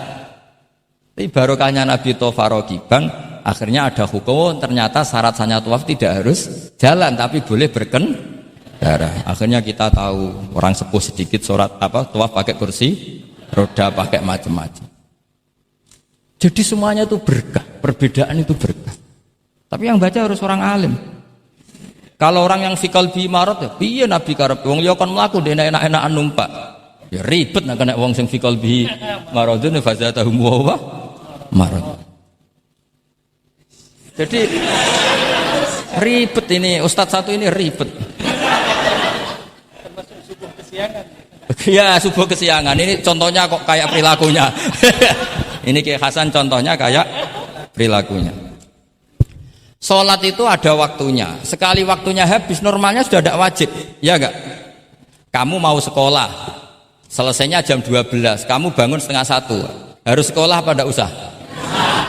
Tapi barokahnya Nabi tofa rokiban, akhirnya ada hukum, ternyata syarat sahnya tawaf tidak harus jalan, tapi boleh berkendara. Akhirnya kita tahu orang sepuh sedikit tawaf pakai kursi roda, pakai macam-macam. Jadi semuanya itu berkah, perbedaan itu berkah. Tapi yang baca harus orang alim. Kalau orang yang fikal bi marot ya, piye Nabi karep wong liya kon mlaku ndek enak-enakan numpak. Ya ribet nek kena wong sing fikal bi marodun fazatahum wa marad. Jadi ribet ini ustadz satu ini ribet. Termasuk subuh kesiangan. Ya subuh kesiangan ini contohnya kok kayak perilakunya. Ini Kiai Hasan contohnya kayak perilakunya. Sholat itu ada waktunya. Sekali waktunya habis, normalnya sudah tidak wajib. Ya enggak? Kamu mau sekolah, selesainya jam 12, kamu bangun setengah 1. Harus sekolah apa enggak usah?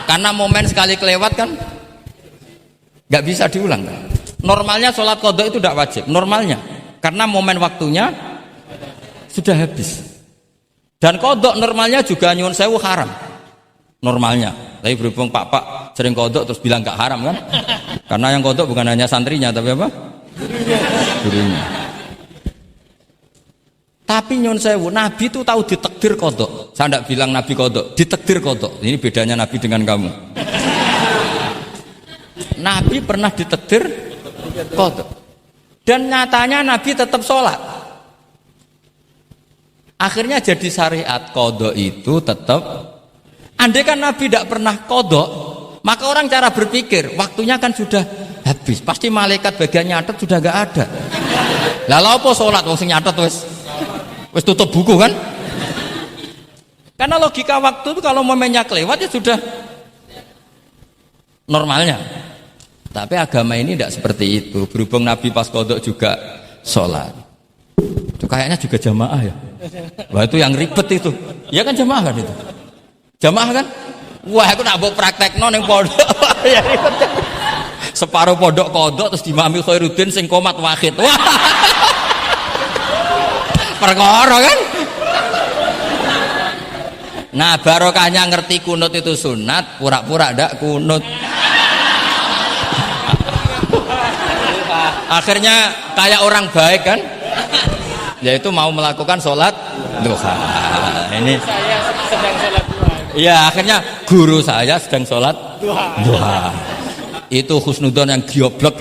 Karena momen sekali kelewat kan enggak bisa diulang kan? Normalnya sholat qadha itu tidak wajib. Normalnya. Karena momen waktunya sudah habis. Dan qadha normalnya juga nyuwun sewu haram. Normalnya. Tapi berhubung Pak sering kodok terus bilang gak haram kan? Karena yang kodok bukan hanya santrinya tapi apa? Gurunya. Tapi nyun sewu, Nabi itu tahu ditakdir kodok. Saya tidak bilang Nabi kodok, ditakdir kodok. Ini bedanya Nabi dengan kamu. Nabi pernah ditakdir kodok. Dan nyatanya Nabi tetap sholat. Akhirnya jadi syariat kodok itu tetap. Andai kan Nabi tidak pernah kodok, maka orang cara berpikir waktunya kan sudah habis. Pasti malaikat bagian nyatet sudah gak ada. Lalu apa sholat wong sing nyatet wis tutup buku kan? Karena logika waktu itu kalau momennya kelewat ya sudah normalnya. Tapi agama ini tidak seperti itu. Berhubung Nabi pas kodok juga sholat. Itu kayaknya juga jamaah ya. Wah itu yang ribet itu. Ya kan jamaah kan itu. Jamaah kan? Wah aku nak mbok praktekno ning pondok. Ya ribet. Separuh pondok kodok terus dimami Khairuddin sing komat wahid. Wah. Perkara kan? Nah barokahnya ngerti kunut itu sunat, pura-pura ndak kunut. Akhirnya kayak orang baik kan? Yaitu mau melakukan sholat duha. Ini Saya sedang sholat duha. ya akhirnya guru saya sedang sholat duha. Itu husnudon yang gioblok.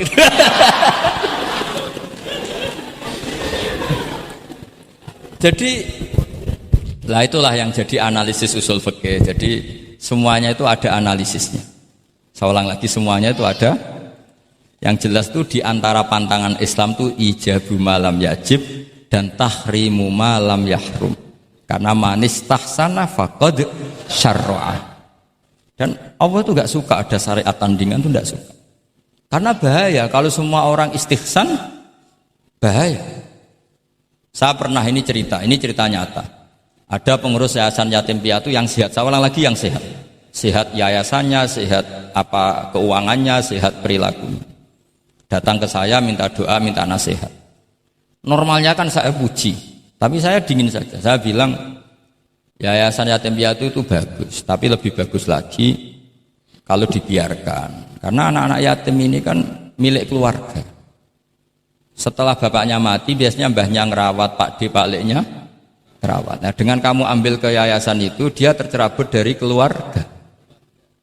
Jadi lah itulah yang jadi analisis usul fikih. Jadi semuanya itu ada analisisnya. Saya ulang lagi, semuanya itu ada. Yang jelas itu di antara pantangan Islam itu ijabu malam yajib dan tahrimu malam yahrum. Karena manis tahsana faqad syar'a. Dan Allah itu enggak suka ada syariat tandingan, itu enggak suka. Karena bahaya kalau semua orang istihsan, bahaya. Saya pernah ini cerita nyata. Ada pengurus yayasan yatim piatu yang sehat, saya ulang lagi yang sehat. Sehat yayasannya, sehat apa keuangannya, sehat perilakunya. Datang ke saya minta doa, minta nasihat. Normalnya kan saya puji, tapi saya dingin saja. Saya bilang yayasan yatim piatu itu bagus, tapi lebih bagus lagi kalau dibiarkan. Karena anak-anak yatim ini kan milik keluarga. Setelah bapaknya mati, biasanya mbahnya ngerawat, Pak D, Pak Leknya ngerawat. Nah, dengan kamu ambil ke yayasan itu, dia tercerabut dari keluarga.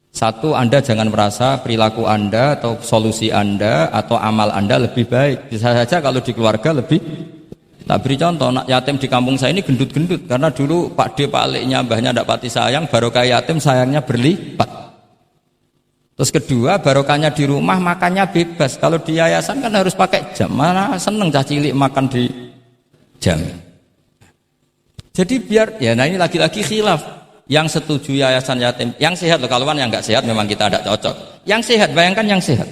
Satu, Anda jangan merasa perilaku Anda atau solusi Anda atau amal Anda lebih baik. Bisa saja kalau di keluarga lebih. Tak beri contoh, anak yatim di kampung saya ini gendut-gendut. Karena dulu Pak D, Pak Leknya, mbahnya tidak pati sayang, barokah yatim sayangnya berlipat. Terus kedua, barokahnya di rumah makannya bebas. Kalau di yayasan kan harus pakai jam. Mana seneng cah cilik makan di jam. Jadi biar, ya nah ini lagi-lagi khilaf. Yang setuju yayasan yatim, yang sehat loh, kalau kan yang nggak sehat memang kita tidak cocok. Yang sehat, bayangkan yang sehat.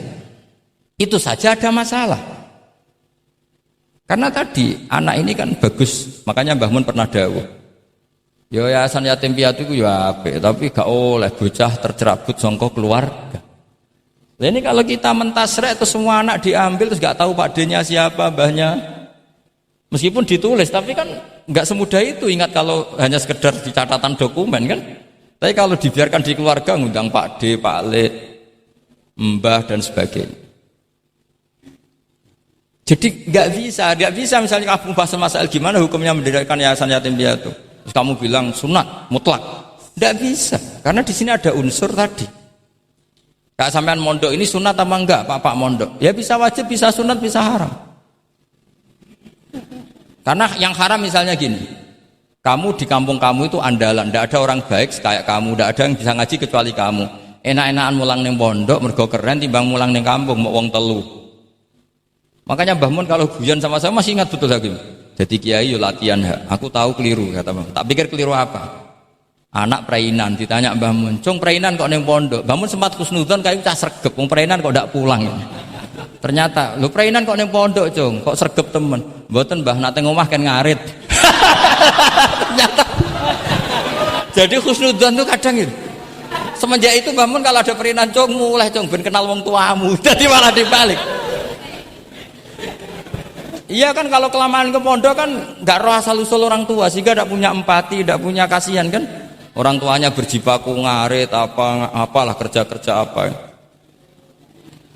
Itu saja ada masalah. Karena tadi anak ini kan bagus, makanya Mbah Mun pernah dawuh. Ya yayasan yatim piatu itu ya apik, tapi gak oleh bocah tercerabut sangka keluarga. Nah ini kalau kita mentasrek terus semua anak diambil terus gak tahu Pak D-nya siapa, mbahnya. Meskipun ditulis, tapi kan nggak semudah itu. Ingat kalau hanya sekedar di catatan dokumen kan. Tapi kalau dibiarkan di keluarga, ngundang Pak D, Pak Le, Mbah dan sebagainya. Jadi nggak bisa misalnya kamu bahas masalah gimana hukumnya mendirikan yayasan yatim piatu. Terus kamu bilang sunat, mutlak. Nggak bisa, karena di sini ada unsur tadi. Kak sampean mondok ini sunat apa enggak, Pak mondok? Ya bisa wajib, bisa sunat, bisa haram. Karena yang haram misalnya gini, kamu di kampung kamu itu andalan, tidak ada orang baik kayak kamu, tidak ada yang bisa ngaji kecuali kamu. Enak-enakan mulang neng pondok, mergo keren timbang mulang neng kampung, mau wong telu. Makanya Mbah Mun kalau guyon sama saya masih ingat betul lagi. Jadi kiai yo latihan, aku tahu keliru kata Mbah. Tak pikir keliru apa? Anak perainan ditanya Mbah Mun, "Cung perainan kok neng pondok?" Mbah Mun sempat kusnudon kayak cah sregep, wong perainan kok ndak pulang. Ternyata, lu perainan kok neng pondok, Cung, kok sregep temen. Mboten Mbah, nate ngomah kan ngarit. Ternyata. Jadi husnudzon itu kadang itu. Semenjak itu Mbah Mun kalau ada perainan, Cung, mulai Cung ben kenal wong tuamu. Jadi malah dibalik. Iya kan kalau kelamaan ke pondok kan nggak roh asal usul orang tua sehingga tidak punya empati, tidak punya kasihan kan. Orang tuanya berjibaku ngarit apalah kerja apa.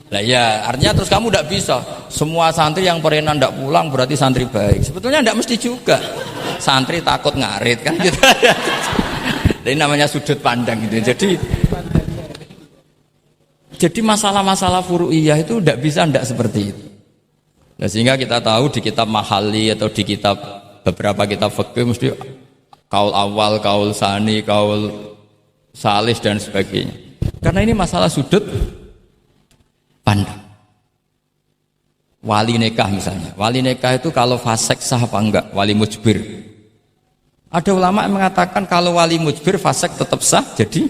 Nah ya, artinya terus kamu tidak bisa. Semua santri yang perenan tidak pulang berarti santri baik. Sebetulnya tidak mesti juga. Santri takut ngarit kan gitu. Ini namanya sudut pandang gitu. Jadi masalah-masalah furu'iyah itu tidak bisa tidak seperti itu. Nah, sehingga kita tahu di kitab Mahali atau di kitab beberapa kitab fikih mesti kaul awal, kaul sani, kaul salis dan sebagainya. Karena ini masalah sudut pandang. Wali nikah misalnya, wali nikah itu kalau fasik sah apa enggak? Wali mujbir. Ada ulama yang mengatakan kalau wali mujbir fasik tetap sah jadi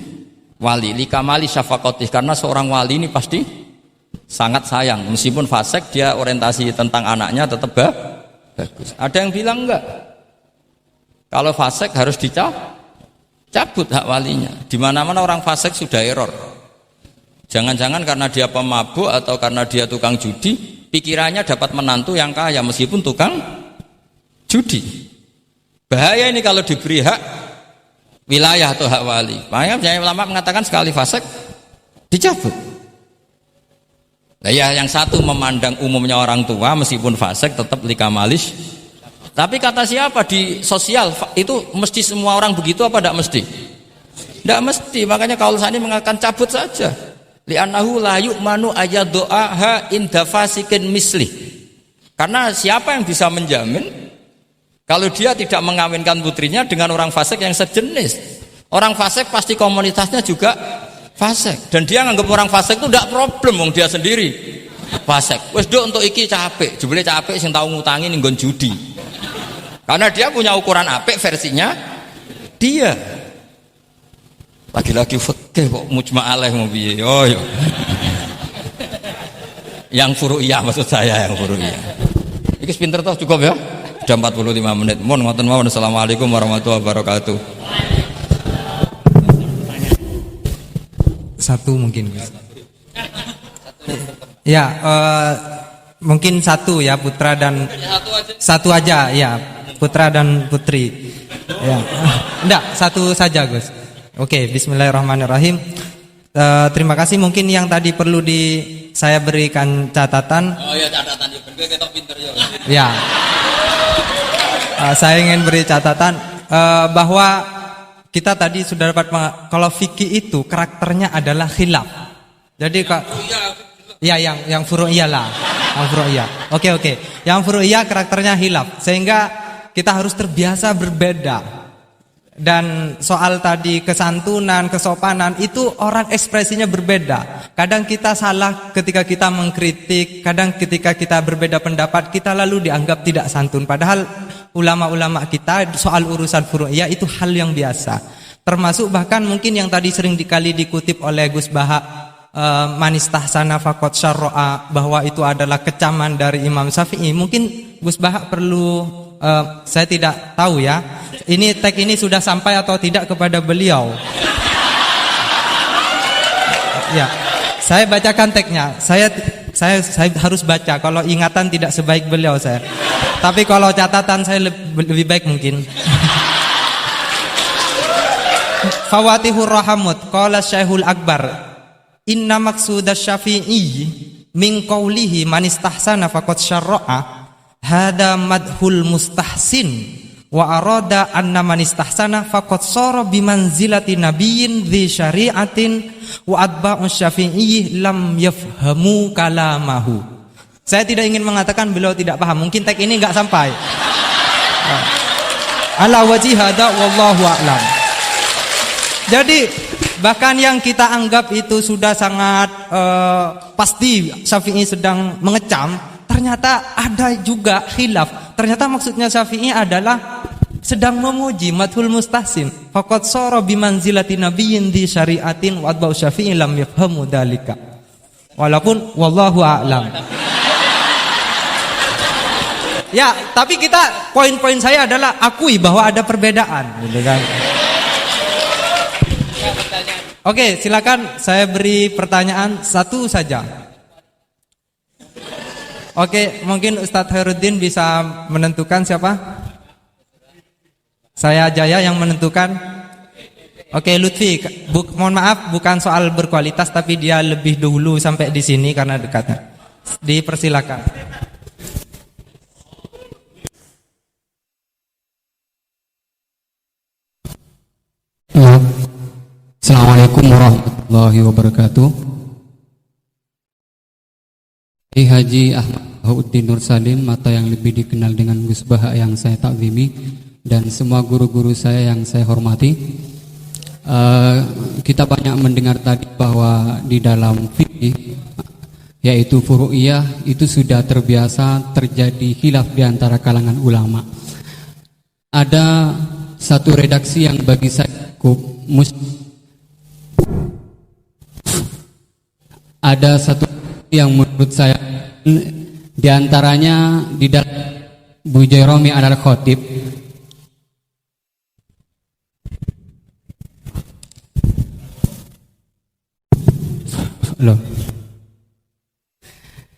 wali. Likamali syafaqatih, karena seorang wali ini pasti sangat sayang. Meskipun fasik dia orientasi tentang anaknya tetap bagus. Ada yang bilang enggak. Kalau fasik harus dicabut hak walinya. Di mana-mana orang fasik sudah error. Jangan-jangan karena dia pemabuk atau karena dia tukang judi, pikirannya dapat menantu yang kaya meskipun tukang judi. Bahaya ini kalau diberi hak wilayah atau hak wali. Makanya ulama mengatakan sekali fasik dicabut. Nah ya, yang satu memandang umumnya orang tua meskipun fasik tetap likamalis. Tapi kata siapa di sosial itu mesti semua orang begitu apa tidak mesti? Tidak mesti. Makanya kalau saya ini mengatakan cabut saja. Li'annahu la yu'manu ayadu'aha inda fasikin misli. Karena siapa yang bisa menjamin kalau dia tidak mengawinkan putrinya dengan orang fasik yang sejenis? Orang fasik pasti komunitasnya juga fasik. Dan dia nganggap orang fasik itu tidak problem, wong dia sendiri fasik. Wes dok untuk iki capek, jebule capek sing tau ngutangi ning nggon judi. Karena dia punya ukuran apik versinya dia. Lagi-lagi fikih kok mujma' alaih mau piye? Oh yo. Yang furu'iyah maksud saya, yang furu'iyah. Iki pinter toh cukup ya? Sudah 45 menit. Mohon ngoten mawon. Assalamualaikum warahmatullahi wabarakatuh. Satu mungkin. Ya, mungkin satu ya putra dan satu aja ya putra dan putri. Ya, enggak satu saja Gus. Oke, Bismillahirrahmanirrahim. Terima kasih. Mungkin yang tadi perlu saya berikan catatan. Oh ya catatan yo ben ketok pinter yo. Ya. Saya ingin beri catatan bahwa kita tadi sudah dapat kalau fikih itu karakternya adalah khilaf. Jadi ya yang furu'iyah lah, yang furu'iyah. Oke. Yang furu'iyah karakternya khilaf sehingga kita harus terbiasa berbeda. Dan soal tadi kesantunan, kesopanan itu orang ekspresinya berbeda. Kadang kita salah ketika kita mengkritik, kadang ketika kita berbeda pendapat kita lalu dianggap tidak santun. Padahal ulama-ulama kita soal urusan furu'iyah itu hal yang biasa. Termasuk bahkan mungkin yang tadi sering dikali dikutip oleh Gus Baha, manistahsana faqad syarra'a, bahwa itu adalah kecaman dari Imam Syafi'i. Mungkin Gus Baha perlu saya tidak tahu ya. Ini tag ini sudah sampai atau tidak kepada beliau. Ya, saya bacakan tagnya. Saya harus baca. Kalau ingatan tidak sebaik beliau saya. Tapi kalau catatan saya lebih baik mungkin. Fawatihur Rahamut qala Syekhul Akbar inna maqsudas Syafi'i min qawlihi man istahsana faqad syarra'a hada madhul mustahsin wa arada anna man istahsana faqad sara bimanzilati nabiyyin dzi syari'atin wa atba'u Syafi'i lam yafhamu kalamahu. Saya tidak ingin mengatakan beliau tidak paham. Mungkin tag ini enggak sampai. Ala wajhi hada wallahu a'lam. Jadi bahkan yang kita anggap itu sudah sangat pasti Syafi'i sedang mengecam, ternyata ada juga khilaf. Ternyata maksudnya Syafi'i adalah sedang memuji madhul mustahsin. Faqad sara bimanzilati nabiyyin di syari'atin wa atba'u Syafi'i lam yafhamu dzalika. Walaupun wallahu a'lam. Ya, tapi poin-poin saya adalah akui bahwa ada perbedaan, gitu kan. Oke, silakan saya beri pertanyaan satu saja. Oke, mungkin Ustadz Khairuddin bisa menentukan siapa? Saya Jaya yang menentukan. Oke, Lutfi, mohon maaf bukan soal berkualitas tapi dia lebih dulu sampai di sini karena dekatnya. Dipersilakan. Assalamualaikum warahmatullahi wabarakatuh. Haji Ahmad Bahauddin Nur Salim atau yang lebih dikenal dengan Gus Baha yang saya takzimi dan semua guru-guru saya yang saya hormati. Kita banyak mendengar tadi bahwa di dalam fikih yaitu furu'iyah itu sudah terbiasa terjadi khilaf di antara kalangan ulama. Ada satu redaksi yang bagi saya cukup ada satu yang menurut saya di antaranya di dalam Bujairami al-Khatib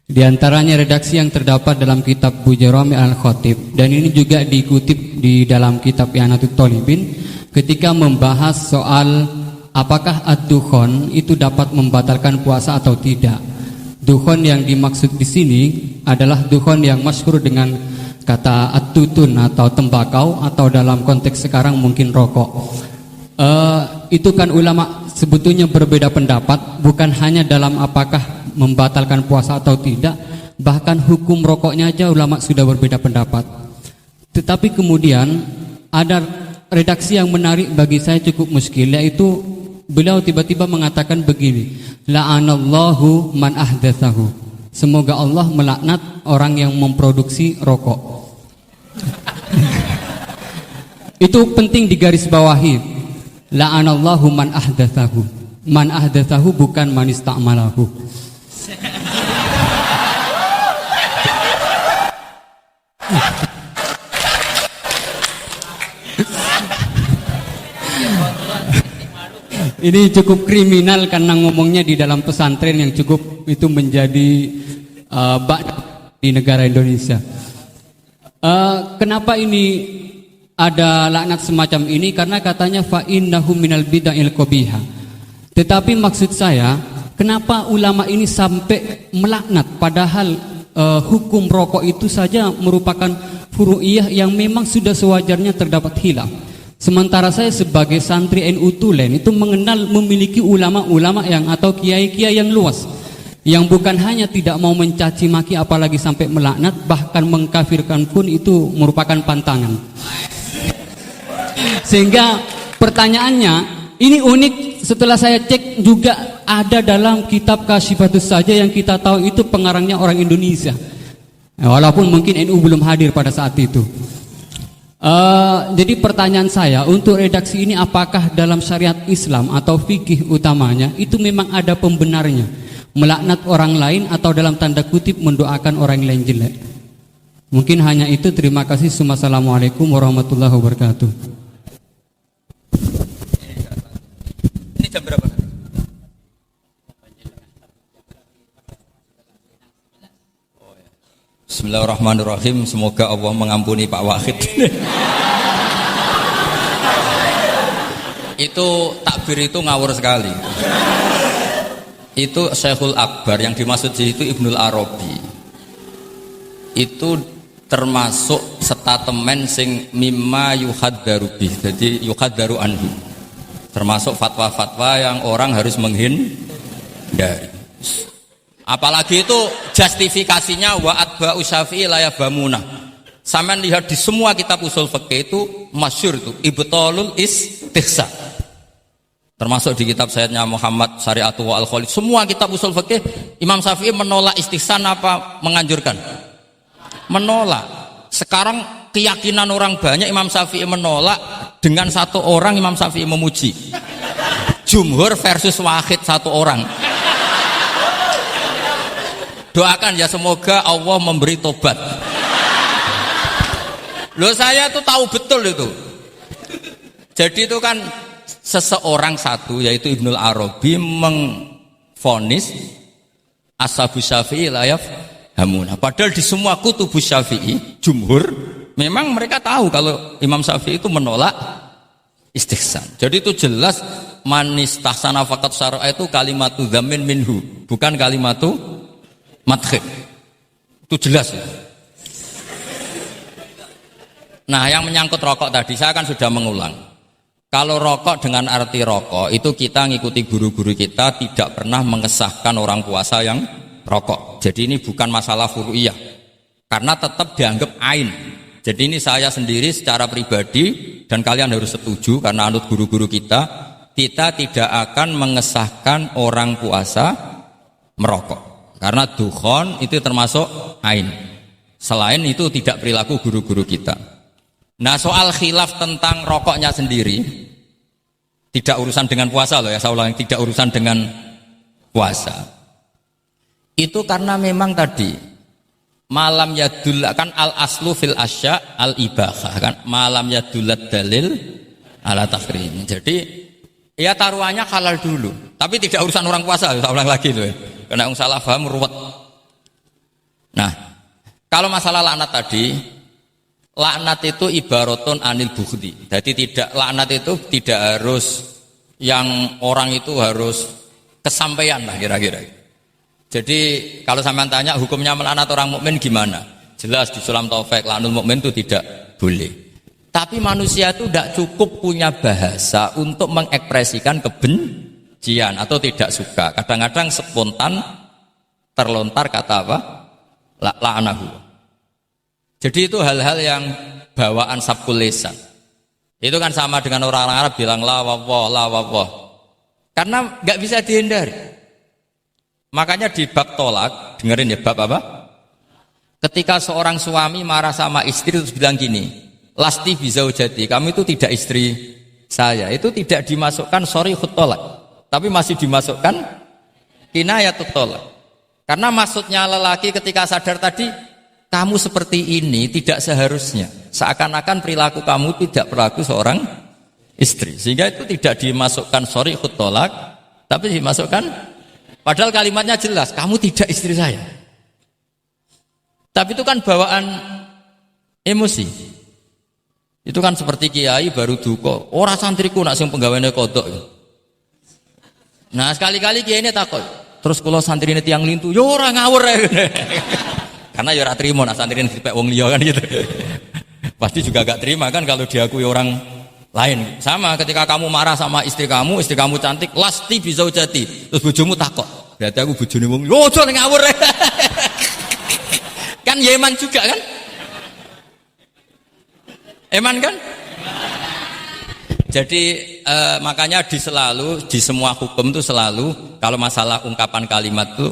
di antaranya redaksi yang terdapat dalam kitab Bujairami al-Khatib dan ini juga dikutip di dalam kitab I'anatul Thalibin ketika membahas soal apakah ad-dukhon itu dapat membatalkan puasa atau tidak. Dukhon yang dimaksud di sini adalah dukhon yang masyhur dengan kata at-tutun atau tembakau atau dalam konteks sekarang mungkin rokok. Itu kan ulama sebetulnya berbeda pendapat, bukan hanya dalam apakah membatalkan puasa atau tidak, bahkan hukum rokoknya aja ulama sudah berbeda pendapat. Tetapi kemudian ada redaksi yang menarik bagi saya cukup muskil, yaitu beliau tiba-tiba mengatakan begini, la'anallahu man ahdatsahu. Semoga Allah melaknat orang yang memproduksi rokok. Itu penting digarisbawahi. la'anallahu man ahdatsahu. Man ahdatsahu bukan man ista'malahu. Ini cukup kriminal karena ngomongnya di dalam pesantren yang cukup itu menjadi di negara Indonesia. Kenapa ini ada laknat semacam ini? Karena katanya fa innahu minal bid'il qabihah. Tetapi maksud saya, kenapa ulama ini sampai melaknat padahal hukum rokok itu saja merupakan furu'iyah yang memang sudah sewajarnya terdapat khilaf. Sementara saya sebagai santri NU Tulen itu mengenal memiliki ulama-ulama yang atau kiai-kiai yang luas, yang bukan hanya tidak mau mencaci maki apalagi sampai melaknat, bahkan mengkafirkan pun itu merupakan pantangan. Sehingga pertanyaannya ini unik, setelah saya cek juga ada dalam kitab Kasyifatus saja yang kita tahu itu pengarangnya orang Indonesia, walaupun mungkin NU belum hadir pada saat itu. Jadi pertanyaan saya untuk redaksi ini, apakah dalam syariat Islam atau fikih utamanya itu memang ada pembenarnya melaknat orang lain atau dalam tanda kutip mendoakan orang lain jelek? Mungkin hanya itu. Terima kasih. Assalamualaikum warahmatullahi wabarakatuh. Ini jam berapa? Bismillahirrahmanirrahim. Semoga Allah mengampuni Pak Wahid. Itu takbir itu ngawur sekali. Itu Syekhul Akbar, yang dimaksud di itu Ibnul Arabi. Itu termasuk statement sing mimma yuhaddaru bih. Jadi yuhaddaru anhu. Termasuk fatwa-fatwa yang orang harus menghindari. Apalagi itu justifikasinya wa atba'u Syafi'i la yabamuna. Sampean lihat di semua kitab usul fikih itu masyhur itu ibtalul istihsan. Termasuk di kitab Sayyidina Muhammad Syari'atu wa al-Khalid. Semua kitab usul fikih Imam Syafi'i menolak istihsan apa menganjurkan? Menolak. Sekarang keyakinan orang banyak Imam Syafi'i menolak, dengan satu orang Imam Syafi'i memuji. Jumhur versus wahid satu orang. Doakan ya semoga Allah memberi tobat. Loh saya tuh tahu betul itu. Jadi itu kan seseorang satu yaitu Ibnul Arabi mengvonis Ashabus Syafi'i la yafhamuna. Padahal di semua kutubus Syafi'i jumhur memang mereka tahu kalau Imam Syafi'i itu menolak istihsan. Jadi itu jelas manistahsana faqat syara'a itu kalimatu dzamin minhu, bukan kalimatu madhib. Itu jelas ya. Nah yang menyangkut rokok tadi saya kan sudah mengulang. Kalau rokok dengan arti rokok itu kita ngikuti guru-guru kita, tidak pernah mengesahkan orang puasa yang rokok. Jadi ini bukan masalah furu'iyah, karena tetap dianggap ain. Jadi ini saya sendiri secara pribadi dan kalian harus setuju karena anut guru-guru kita tidak akan mengesahkan orang puasa merokok. Karena dukhon itu termasuk ain. Selain itu tidak perilaku guru-guru kita. Nah soal khilaf tentang rokoknya sendiri, tidak urusan dengan puasa loh ya, saya ulang, tidak urusan dengan puasa. Itu karena memang tadi malam yadul kan al aslu fil asya al ibahah kan, malam yadulat dalil ala tahrim. Jadi ya taruhannya halal dulu, tapi tidak urusan orang puasa. Saya ulang lagi loh ya. Karena yang salah paham ruwet. Nah, kalau masalah laknat tadi, laknat itu ibaratun anil bukhdi. Jadi tidak, laknat itu tidak harus yang orang itu harus kesampaian lah kira-kira. Jadi kalau sampean tanya hukumnya melaknat orang mukmin gimana? Jelas di Sulam Taufik laknul mukmin itu tidak boleh. Tapi manusia itu tidak cukup punya bahasa untuk mengekspresikan kebencian atau tidak suka. Kadang-kadang spontan terlontar kata apa? La'anahu. Jadi itu hal-hal yang bawaan sabkul lisan. Itu kan sama dengan orang Arab bilang la wawah. Karena nggak bisa dihindari. Makanya di bab tolak, dengerin ya bab apa? Ketika seorang suami marah sama istri terus bilang gini, lasti bizaujati, kamu itu tidak istri saya itu tidak dimasukkan sharihut tolak, tapi masih dimasukkan kinayatut tolak. Karena maksudnya lelaki ketika sadar tadi, kamu seperti ini tidak seharusnya, seakan-akan perilaku kamu tidak perilaku seorang istri, sehingga itu tidak dimasukkan sharihut tolak, tapi dimasukkan, padahal kalimatnya jelas, kamu tidak istri saya. Tapi itu kan bawaan emosi. Itu kan seperti kiai baru duka, ora santriku nak sing penggaweane kodok. Nah, sekali-kali kiai ini takut. Terus kalau santri ini tiang lintu, yo ora ngawur ya. Karena ya ora trimo nak santri ini dipek wong liya kan gitu. Pasti juga gak terima kan kalau diakui orang lain. Sama ketika kamu marah sama istri kamu cantik, lasti bizaujati. Terus bojomu takut. Berarti aku bojone wong, yo aja ngawur. Kan Yeman juga kan? Eman kan? Jadi makanya di semua hukum itu selalu kalau masalah ungkapan kalimat itu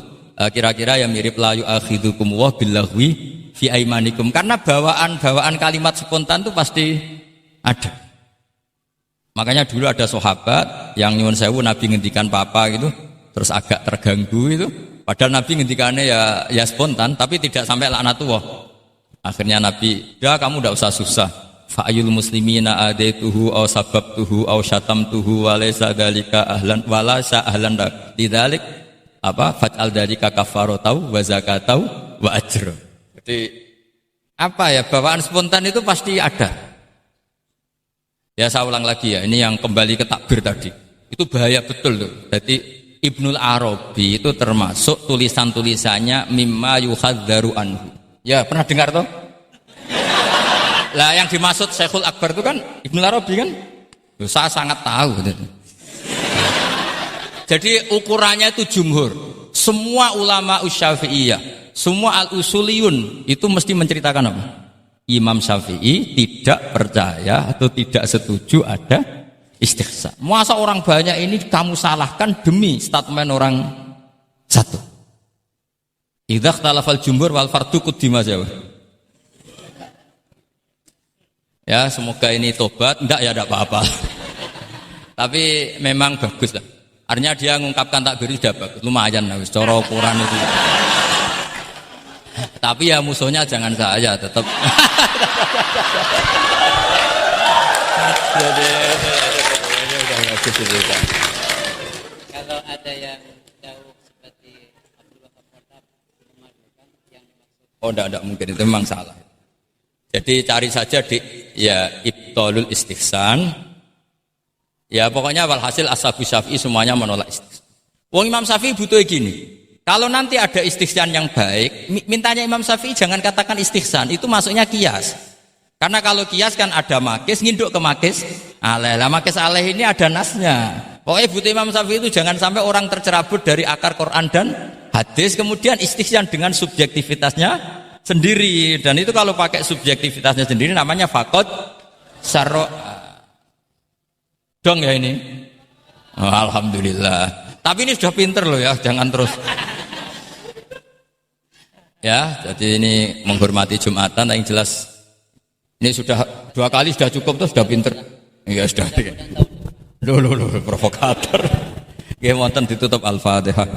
kira-kira yang mirip la yu'akhidukum wa billaghwi fi aimanikum, karena bawaan kalimat spontan itu pasti ada. Makanya dulu ada sahabat yang nyuwun sewu Nabi ngendikan papa gitu, terus agak terganggu itu, padahal Nabi ngendikannya ya spontan tapi tidak sampai laknatullah. Akhirnya Nabi, "Ya kamu tidak usah susah. Fa'ayul muslimina adaituhu aw sababtuhu aw syatamtuhu wa laysa dzalika ahlan wa laysa ahlan lidzalik faj'al dzalika kafaratau wa zakatau wa ajra." Jadi bawaan spontan itu pasti ada. Ya saya ulang lagi ya, ini yang kembali ke takbir tadi. Itu bahaya betul tuh. Jadi Ibnul Arabi itu termasuk tulisan-tulisannya mimma yuhadzaru anhu. Ya, pernah dengar toh? Lah yang dimaksud Syekhul Akbar itu kan Ibnu Arabi kan? Saya sangat tahu. Jadi ukurannya itu jumhur. Semua ulama Syafi'iyah, semua al-usuliyun itu mesti menceritakan apa? Imam Syafi'i tidak percaya atau tidak setuju ada istighsa. Masa orang banyak ini kamu salahkan demi statement orang satu? Idza ikhtalafal jumhur wal fardu quddima jawab. Ya semoga ini tobat, enggak ya enggak apa-apa. Tapi memang bagus lah. Artinya dia mengungkapkan takbir sudah bagus, lumayan lah, cara ukuran itu. Tapi ya musuhnya jangan saya tetap. Kalau ada yang jauh seperti Abdul Wahab Wahab memadukan yang dimaksud. Oh enggak mungkin, itu memang salah. Jadi cari saja di Ibtalul Istihsan. Ya pokoknya walhasil ashabu Syafi'i semuanya menolak istihsan. Wong Imam Syafi'i butuh gini. Kalau nanti ada istihsan yang baik, mintanya Imam Syafi'i jangan katakan istihsan, itu masuknya kias. Karena kalau kias kan ada makis, nginduk ke makis aleh. Lah makis aleh ini ada nasnya. Pokoknya butuh Imam Syafi'i itu jangan sampai orang tercerabut dari akar Quran dan hadis kemudian istihsan dengan subjektivitasnya sendiri, dan itu kalau pakai subjektivitasnya sendiri namanya fakot syarro dong ya ini. Oh, alhamdulillah. Tapi ini sudah pinter loh ya, jangan terus ya. Jadi ini menghormati Jumatan yang jelas ini sudah 2 kali sudah cukup tuh, sudah pinter ya sudah. Loh provokator. Nggih wonten ditutup Al-Fatihah.